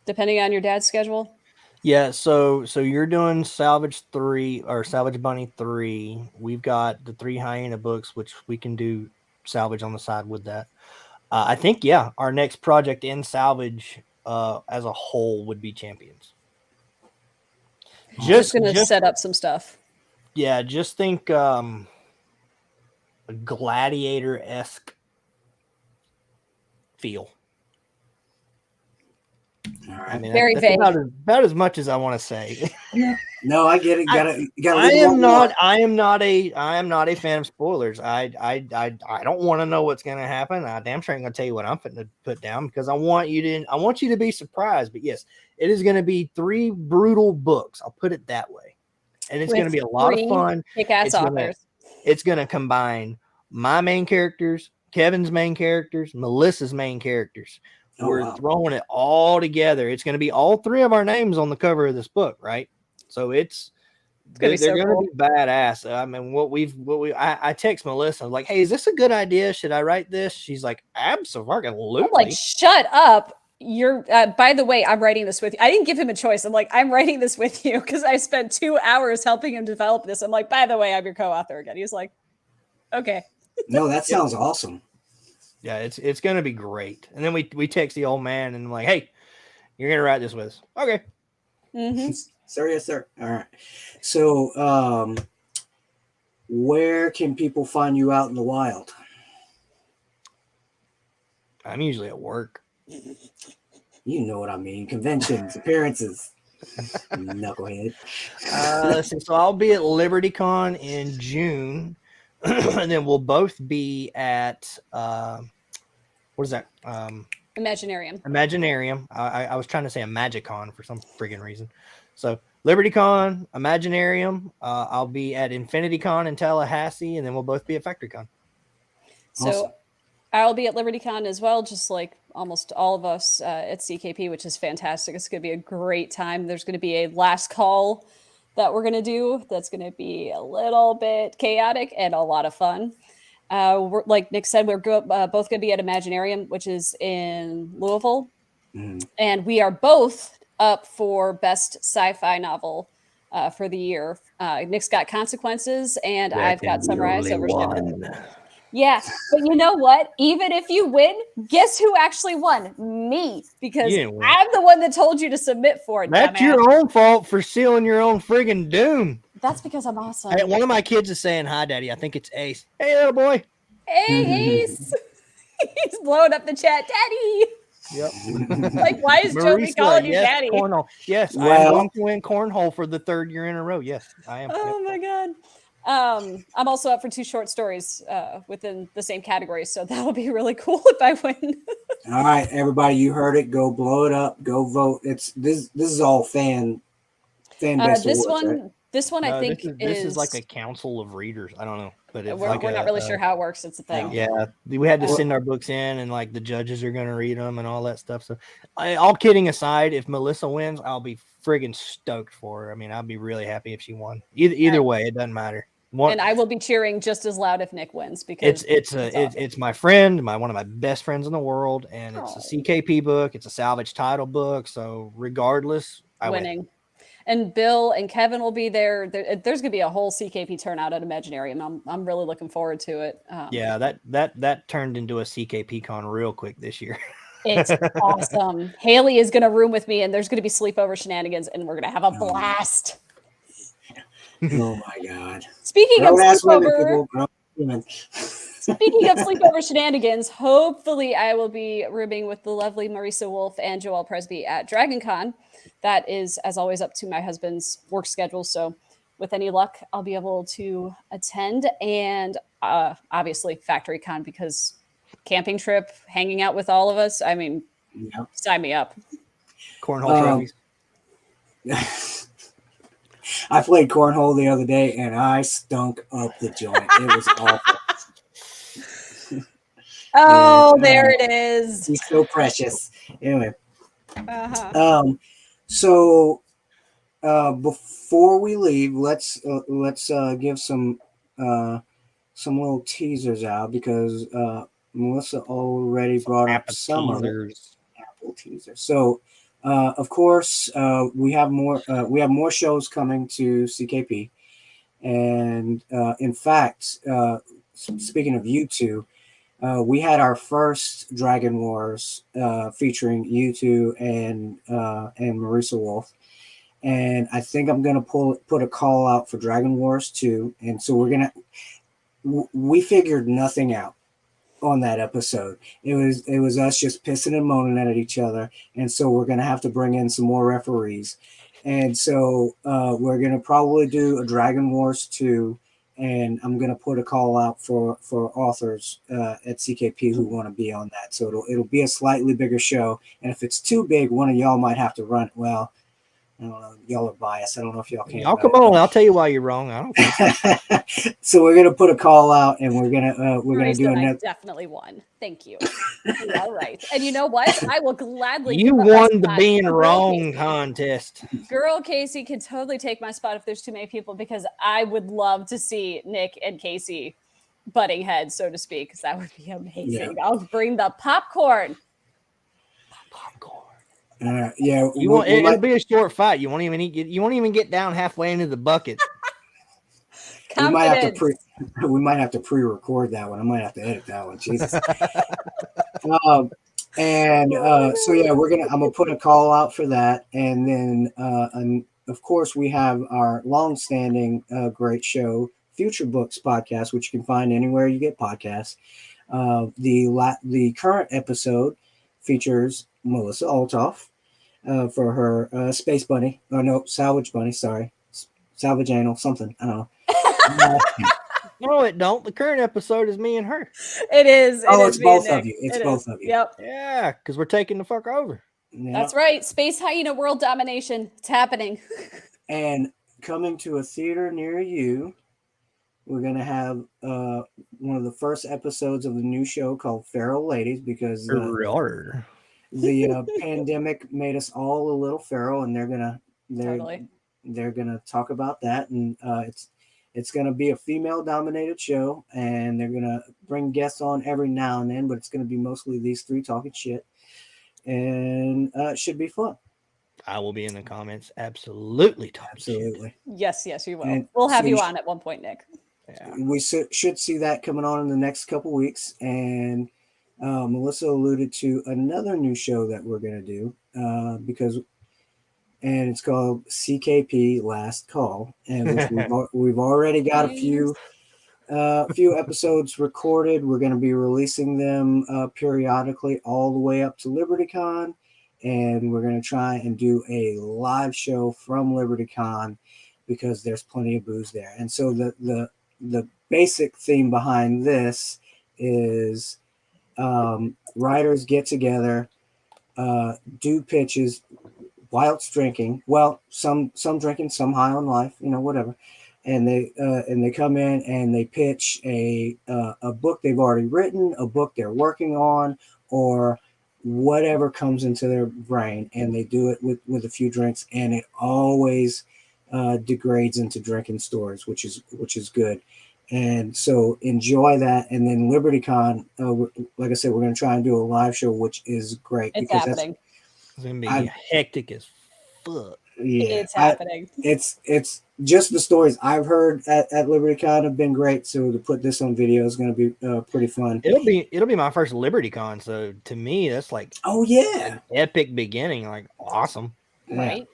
depending on your dad's schedule. Yeah, so you're doing Salvage 3 or Salvage Bunny 3. We've got the 3 Hyena books, which we can do salvage on the side with that. I think, yeah, our next project in salvage as a whole would be Champions. Just going to set up some stuff. Yeah, just think a gladiator-esque feel. All right. I mean, Very that's vague. about as much as I want to say. No, I get it. I am not a fan of spoilers. I don't want to know what's going to happen. I damn sure ain't going to tell you what I'm putting to put down, because I want you to be surprised. But yes, it is going to be 3 brutal books. I'll put it that way, and it's going to be a lot of fun. Kick-ass authors. It's going to combine my main characters, Kevin's main characters, Melissa's main characters. We're throwing it all together. It's going to be all 3 of our names on the cover of this book, right? So they're going to be badass. I mean, I text Melissa, like, "Hey, is this a good idea? Should I write this?" She's like, "Absolutely." I'm like, "Shut up. You're by the way, I'm writing this with you." I didn't give him a choice. I'm like, "I'm writing this with you," because I spent 2 hours helping him develop this. I'm like, "By the way, I'm your co-author again." He's like, "Okay." No, that sounds awesome. Yeah, it's going to be great. And then we text the old man and I'm like, "Hey, you're going to write this with us." Okay. Mm-hmm. Sir, yes, sir. All right. So, where can people find you out in the wild? I'm usually at work. You know what I mean. Conventions, appearances. Knucklehead. Listen, so I'll be at LibertyCon in June, and then we'll both be at what is that? Imaginarium. I was trying to say a Magicon for some friggin' reason. So LibertyCon, Imaginarium. I'll be at InfinityCon in Tallahassee, and then we'll both be at FactoryCon. So awesome. I'll be at LibertyCon as well, just like almost all of us at CKP, which is fantastic. It's going to be a great time. There's going to be a last call that we're going to do that's going to be a little bit chaotic and a lot of fun. We're, like Nick said, we're both going to be at Imaginarium, which is in Louisville. Mm-hmm. And we are both up for best sci-fi novel for the year. Nick's got Consequences, and I've got Sunrise Over Shipping. Yeah, but you know what? Even if you win, guess who actually won? Me, because I'm the one that told you to submit for it. That's your own fault for sealing your own friggin' doom. That's because I'm awesome. Hey, one of my kids is saying hi, Daddy. I think it's Ace. Hey, little boy. Hey, Ace. He's blowing up the chat, Daddy. Yep. Like, why is Joey calling you Daddy? Cornhole. Yes, I am going to win cornhole for the 3rd year in a row. Yes, I am. Oh my God. I'm also up for 2 short stories within the same category, so that'll be really cool if I win. All right, everybody, you heard it. Go blow it up. Go vote. It's this is all fan based this awards, one. Right? This one, I think, this is like a council of readers. I don't know, but it's we're not really sure how it works. It's a thing. Yeah, we had to send our books in, and like the judges are going to read them and all that stuff. So, all kidding aside, if Melissa wins, I'll be friggin' stoked for her. I mean, I'll be really happy if she won. Either way, it doesn't matter. And I will be cheering just as loud if Nick wins, because it's my friend, one of my best friends in the world, and it's a CKP book. It's a salvage title book, so regardless, I win. and Bill and Kevin will be there. There's going to be a whole CKP turnout at Imaginarium. I'm really looking forward to it. Yeah, that turned into a CKP con real quick this year. It's awesome. Haley is going to room with me, and there's going to be sleepover shenanigans, and we're going to have a blast. Oh my God! Speaking of sleepover, women, grown women. Speaking of sleepover shenanigans, hopefully I will be rooming with the lovely Marisa Wolf and Joelle Presby at DragonCon. That is, as always, up to my husband's work schedule. So with any luck, I'll be able to attend. And obviously FactoryCon, because camping trip, hanging out with all of us. I mean, sign me up. Cornhole trophies. I played cornhole the other day and I stunk up the joint. It was awful. Oh, and, there it is. He's so precious. Anyway. So before we leave, let's give some little teasers out, because Melissa already brought up some of it. Apple teasers. So of course we have more shows coming to CKP, and in fact, speaking of you two, we had our first Dragon Wars featuring you two and Marisa Wolf, and I think I'm gonna put a call out for Dragon Wars 2, and so we figured nothing out on that episode. It was us just pissing and moaning at each other, and so we're gonna have to bring in some more referees, and so we're gonna probably do a Dragon Wars 2. And I'm going to put a call out for authors at CKP who want to be on that. So it'll be a slightly bigger show. And if it's too big, one of y'all might have to run it. Well, I don't know. Y'all are biased. I don't know if y'all can. Y'all come on. I'll tell you why you're wrong. I don't think so. So we're going to put a call out, and we're going to do another. I definitely won. Thank you. All right. And you know what? I will gladly. You won the being wrong contest. Girl Casey can totally take my spot if there's too many people, because I would love to see Nick and Casey butting heads, so to speak, because that would be amazing. Yeah. I'll bring the popcorn. Yeah, it'll be a short fight. You won't even get down halfway into the bucket. We might have to pre-record that one. I might have to edit that one. Jesus. So yeah, I'm gonna put a call out for that, and then and of course we have our long-standing great show, Future Books podcast, which you can find anywhere you get podcasts. The current episode features Melissa Olthoff for her Space Bunny. Oh no, Salvage Bunny. Sorry, Salvage Anal something. I don't know. No, it don't. The current episode is me and her. It is. It's both of you. It's both of you. Yep. Yeah, because we're taking the fuck over. Yep. That's right. Space Hyena world domination. It's happening. And coming to a theater near you, we're gonna have one of the first episodes of the new show called Feral Ladies, because the pandemic made us all a little feral, and they're gonna talk about that, and it's gonna be a female dominated show, and they're gonna bring guests on every now and then, but it's gonna be mostly these three talking shit, and it should be fun. I will be in the comments. Absolutely. Yes, you will. And we'll have you on at one point, Nick. Yeah. We should see that coming on in the next couple weeks. And Melissa alluded to another new show that we're going to do and it's called CKP Last Call. And we've already got a few episodes recorded. We're going to be releasing them periodically all the way up to LibertyCon. And we're going to try and do a live show from LibertyCon, because there's plenty of booze there. And so the basic theme behind this is writers get together, do pitches whilst drinking. Well, some drinking, some high on life, whatever. And they come in and they pitch a book they've already written, a book they're working on, or whatever comes into their brain, and they do it with a few drinks, and it always degrades into drinking stories, which is good. And so enjoy that. And then LibertyCon, like I said, we're going to try and do a live show, which is great. It's happening. It's going to be hectic as fuck. Yeah, It's happening. it's just the stories I've heard at LibertyCon have been great. So to put this on video is going to be pretty fun. It'll be my first LibertyCon, so to me that's like Oh yeah, an epic beginning, like awesome. Right.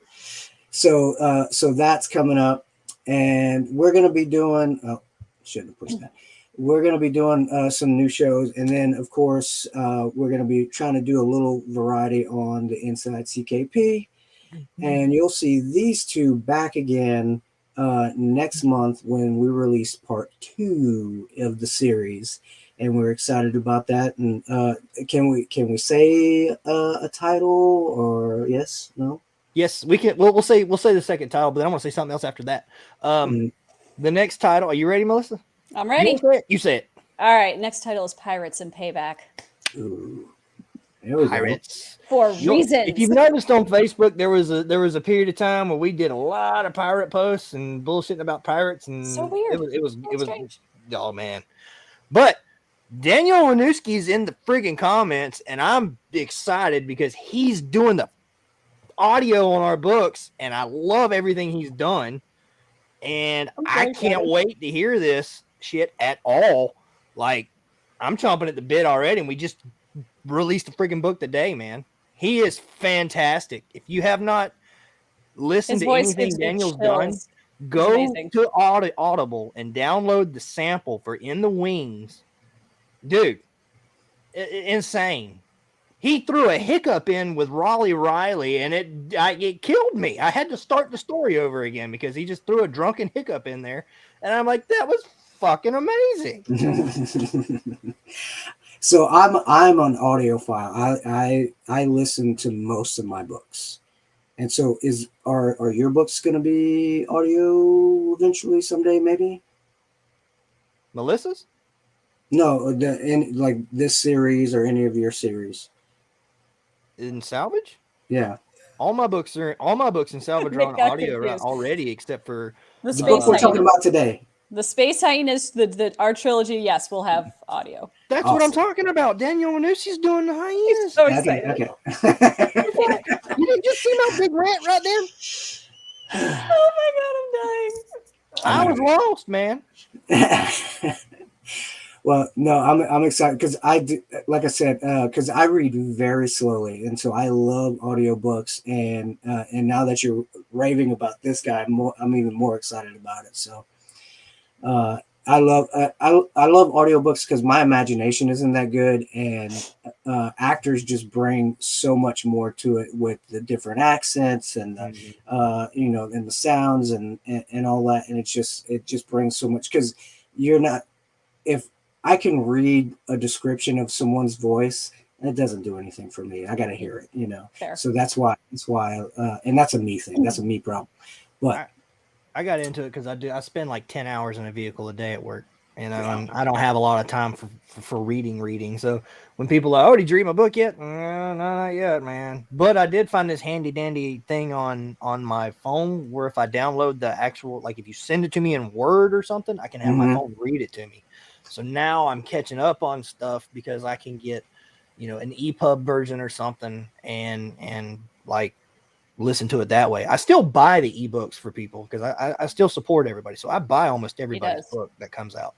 So so that's coming up, and we're going to be doing. Oh, shouldn't have pushed that. We're going to be doing some new shows, and then of course we're going to be trying to do a little variety on the Inside CKP. And you'll see these two back again next month when we release part 2 of the series, and we're excited about that. And can we say a title or yes, no? Yes, we can. We'll say the second title, but then I want to say something else after that. The next title. Are you ready, Melissa? I'm ready. You say it. All right. Next title is Pirates and Payback. Ooh. There we Pirates. For reasons. If you've noticed on Facebook, there was a period of time where we did a lot of pirate posts and bullshitting about pirates, and So weird. It was strange. oh man. But Daniel Winooski's in the friggin' comments, and I'm excited because he's doing the audio on our books, and I love everything he's done. And I can't wait to hear this shit at all. Like, I'm chomping at the bit already, and we just released a freaking book today, man. He is fantastic. If you have not listened to anything Daniel's done, go to Audible and download the sample for In the Wings. Dude, insane. He threw a hiccup in with Raleigh Riley, and it killed me. I had to start the story over again because he just threw a drunken hiccup in there, and I'm like, that was fucking amazing. So I'm an audiophile. I listen to most of my books, and so are your books going to be audio eventually someday? Maybe. Melissa's? No, like this series or any of your series. In Salvage? Yeah. All my books in Salvage are on audio already, except for the book we're talking about today. The Space Hyenas, our trilogy, yes, we'll have audio. That's awesome. What I'm talking about. Daniel Winooski's doing the Hyenas. So excited. Okay. You didn't just see my big rant right there? Oh my God, I'm dying. I was lost, man. Well, no, I'm excited because like I said, because I read very slowly, and so I love audiobooks, and now that you're raving about this guy, I'm even more excited about it. So, I love audiobooks because my imagination isn't that good, and actors just bring so much more to it with the different accents and and the sounds and all that, and it just brings so much because you're not if I can read a description of someone's voice, it doesn't do anything for me. I got to hear it, Fair. So that's why, and that's a me thing. That's a me problem. But I got into it because I spend like 10 hours in a vehicle a day at work, and I don't have a lot of time for reading. So when people are, oh, did you read my book yet? No, not yet, man. But I did find this handy dandy thing on my phone where if I download the actual, like if you send it to me in Word or something, I can have my phone read it to me. So now I'm catching up on stuff because I can get, an EPUB version or something and like listen to it that way. I still buy the ebooks for people because I still support everybody. So I buy almost everybody's book that comes out.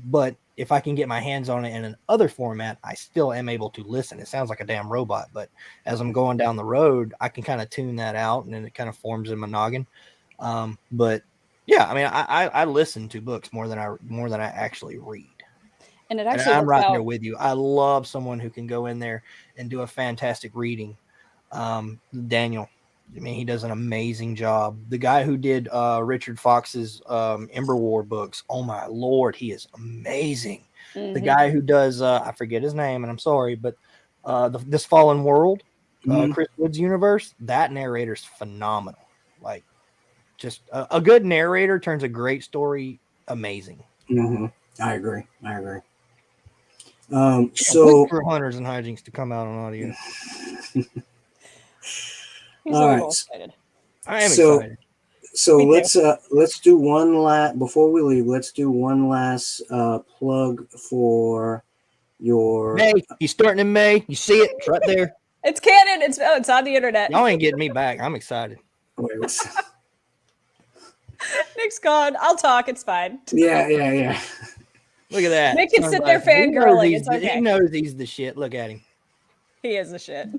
But if I can get my hands on it in an other format, I still am able to listen. It sounds like a damn robot, but as I'm going down the road, I can kind of tune that out and then it kind of forms in my noggin. But yeah, I mean, I listen to books more than I actually read. And it actually, I'm right there with you. I love someone who can go in there and do a fantastic reading. Daniel, I mean, he does an amazing job. The guy who did Richard Fox's Ember War books, oh my Lord, he is amazing. Mm-hmm. The guy who does, I forget his name, and I'm sorry, but This Fallen World, Chris Wood's universe, that narrator's phenomenal. Like, just a good narrator turns a great story amazing. Mm-hmm. I agree. So for Hunters and Hijinks to come out on audio. He's a little excited. I am excited. So let's do one last before we leave. Let's do one last plug for your May. You're starting in May. You see it? It's right there. It's canon. It's on the internet. Y'all ain't getting me back. I'm excited. Wait, Nick's gone. I'll talk. It's fine. yeah. Look at that. Nick can sit there Sunglasses. fangirling. It's okay. He knows he's the shit. Look at him. He is the shit.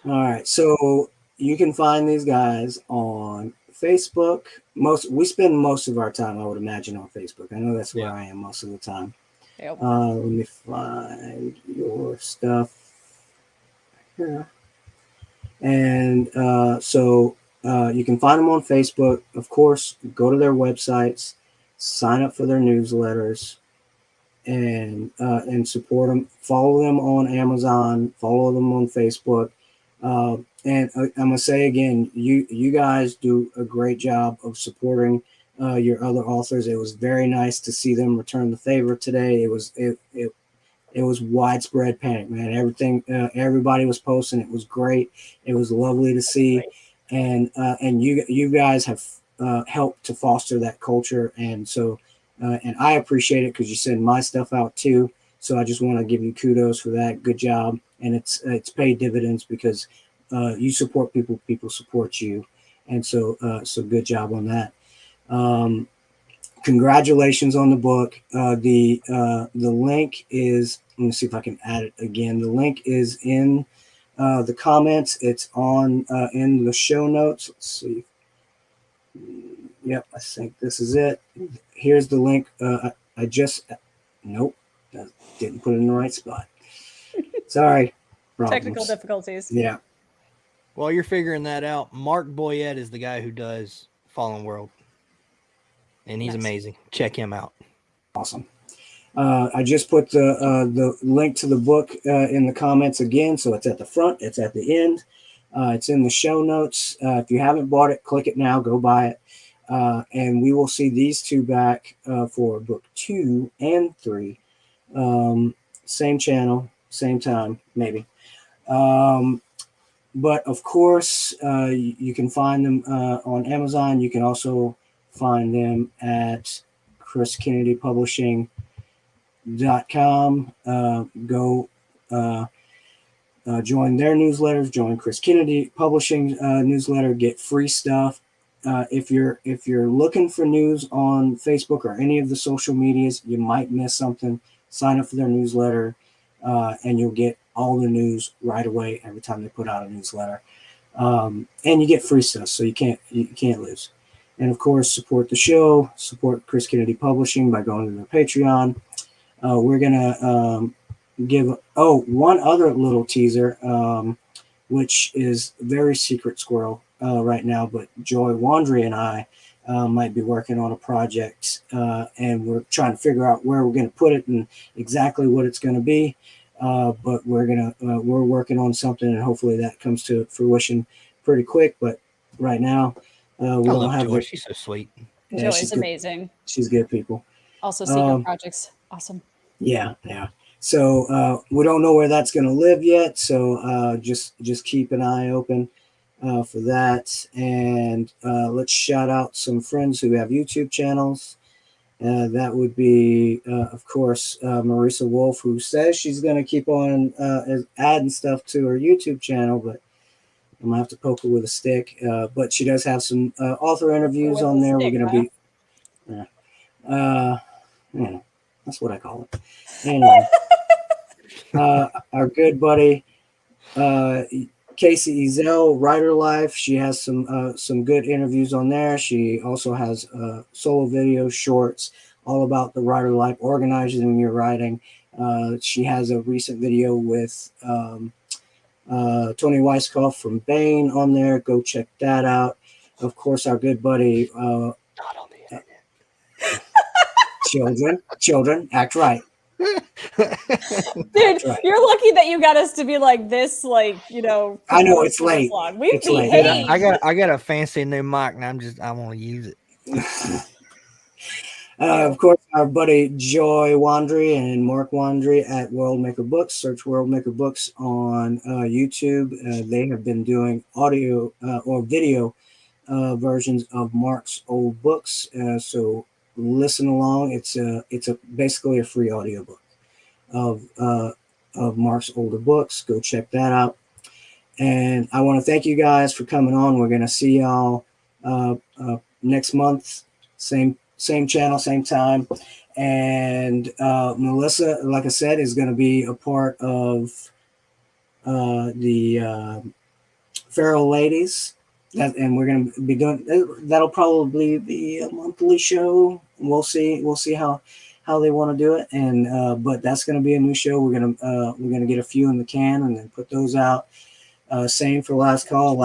All right, so you can find these guys on Facebook. We spend most of our time, I would imagine, on Facebook. I know that's where I am most of the time. Yep. Let me find your stuff here. And so you can find them on Facebook. Of course, go to their websites, sign up for their newsletters, and support them. Follow them on Amazon. Follow them on Facebook. And I'm gonna say again, you guys do a great job of supporting your other authors. It was very nice to see them return the favor today. It was widespread panic, man. Everybody was posting. It was great. It was lovely to see, and you guys have helped to foster that culture, and so and I appreciate it because you send my stuff out too. So I just want to give you kudos for that. Good job, and it's paid dividends because you support people, people support you, and so good job on that. Congratulations on the book. The link is, let me see if I can add it again. The link is in the comments. It's on in the show notes. Let's see. Yep, I think this is it. Here's the link. Nope, didn't put it in the right spot. Sorry. Problems. Technical difficulties. Yeah. While you're figuring that out, Mark Boyette is the guy who does Fallen World. And he's amazing. Check him out. Awesome. I just put the link to the book in the comments again. So it's at the front. It's at the end. It's in the show notes. If you haven't bought it, click it now. Go buy it. And we will see these two back for book 2 and 3. Same channel, same time, maybe. But of course, you can find them on Amazon. You can also find them at chriskennedypublishing.com. Go join their newsletters, join Chris Kennedy Publishing newsletter, get free stuff. If you're looking for news on Facebook or any of the social medias, you might miss something. Sign up for their newsletter, and you'll get all the news right away every time they put out a newsletter. And you get free stuff, so you can't lose. And of course, support the show, support Chris Kennedy Publishing by going to their Patreon. We're gonna give one other little teaser, which is very secret squirrel right now, but Joy Wandry and I might be working on a project, and we're trying to figure out where we're going to put it and exactly what it's going to be. But we're working on something, and hopefully that comes to fruition pretty quick. But right now, we don't have Joy. She's so sweet. Yeah, Joy's amazing. She's good people. Also, secret projects, awesome. Yeah. So we don't know where that's going to live yet. So just keep an eye open for that. And let's shout out some friends who have YouTube channels. That would be, of course, Marisa Wolf, who says she's going to keep on adding stuff to her YouTube channel, but I'm going to have to poke her with a stick. But she does have some author interviews on there. We're going to be, that's what I call it. Anyway, our good buddy, Casey Ezel, Writer Life. She has some good interviews on there. She also has solo videos, shorts, all about the writer life, organizing your writing. She has a recent video with Tony Weisskopf from Bain on there. Go check that out. Of course, our good buddy. Not on the internet. Children, act right. Dude, right. You're lucky that you got us to be like this, I know it's late. It's late. I got a fancy new mic, and I want to use it. Of course, our buddy Joy Wandry and Mark Wandry at World Maker Books. Search World Maker Books on YouTube. They have been doing audio or video versions of Mark's old books. So listen along. It's basically a free audiobook of of Mark's older books. Go check that out. And I want to thank you guys for coming on. We're going to see y'all next month. Same channel, same time. And Melissa, like I said, is going to be a part of the Feral Ladies. And we're going to be doing that'll probably be a monthly show. We'll see how they want to do it. And but that's going to be a new show. We're gonna get a few in the can and then put those out. Same for Last Call.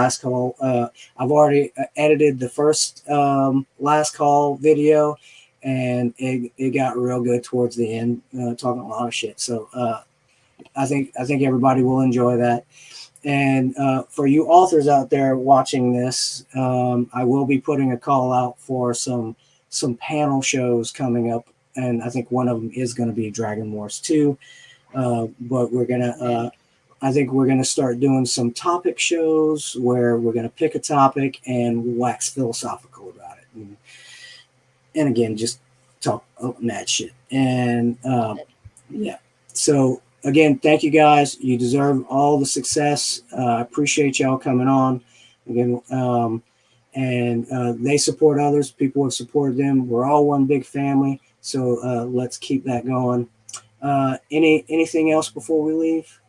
I've already edited the first Last Call video, and it got real good towards the end, talking a lot of shit. So I think everybody will enjoy that. And for you authors out there watching this, I will be putting a call out for some panel shows coming up, and I think one of them is going to be Dragon Wars 2. But we're gonna, I think we're gonna start doing some topic shows where we're gonna pick a topic and wax philosophical about it, and again, just talk mad shit. And yeah, so. Again, thank you guys. You deserve all the success. I appreciate y'all coming on. Again, and they support others. People have supported them. We're all one big family. So let's keep that going. Anything else before we leave?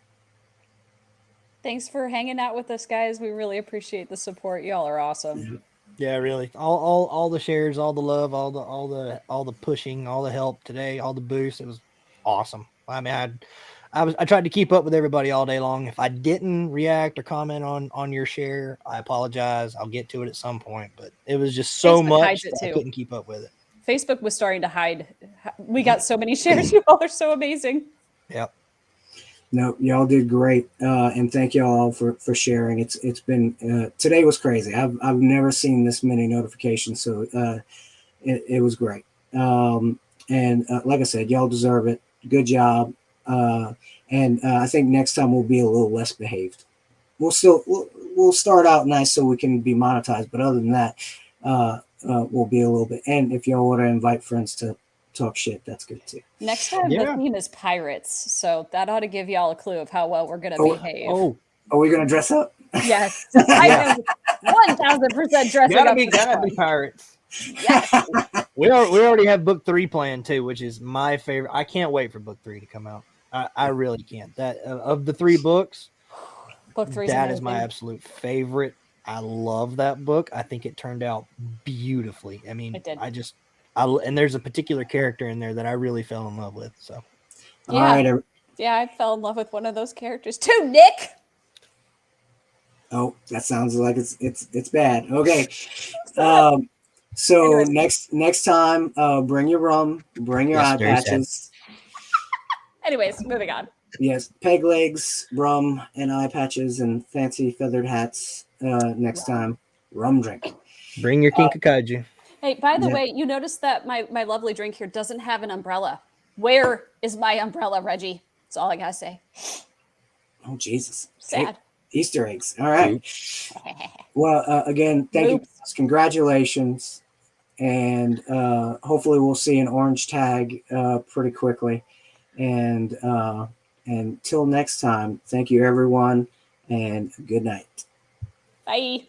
Thanks for hanging out with us, guys. We really appreciate the support. Y'all are awesome. Yeah, really. All the shares, all the love, all the pushing, all the help today, all the boosts. It was awesome. I mean, I tried to keep up with everybody all day long. If I didn't react or comment on your share, I apologize. I'll get to it at some point, but it was just so Facebook much hides it that I too. couldn't keep up with it. Facebook was starting to hide. We got so many shares. You all are so amazing. Yep. No, y'all did great, and thank y'all all for sharing. It's been today was crazy. I've never seen this many notifications, so it was great. And like I said, y'all deserve it. Good job. And I think next time we'll be a little less behaved. We'll start out nice so we can be monetized, but other than that, we'll be a little bit. And if y'all want to invite friends to talk shit, that's good too. Next time the theme is pirates, so that ought to give y'all a clue of how well we're gonna behave. Oh, are we gonna dress up? Yes, I am 1000% dressing up. Gotta be pirates. Yes. We already have book 3 planned too, which is my favorite. I can't wait for book 3 to come out. I really can't. That of the 3 books, book 3 is my absolute favorite. I love that book. I think it turned out beautifully. I mean, it did. And there's a particular character in there that I really fell in love with. So, yeah, all right. Yeah, I fell in love with one of those characters too, Nick. Oh, that sounds like it's bad. Okay. So next time, bring your rum, bring your eye patches. Anyways, moving on. Yes, peg legs, rum, and eye patches, and fancy feathered hats. Next time, rum drink. Bring your kinkakaju. Hey, by the way, you notice that my lovely drink here doesn't have an umbrella. Where is my umbrella, Reggie? That's all I gotta say. Oh, Jesus. Sad. Easter eggs. All right. Well, again, thank you. Congratulations. And hopefully we'll see an orange tag pretty quickly. And until next time, thank you, everyone, and good night. Bye.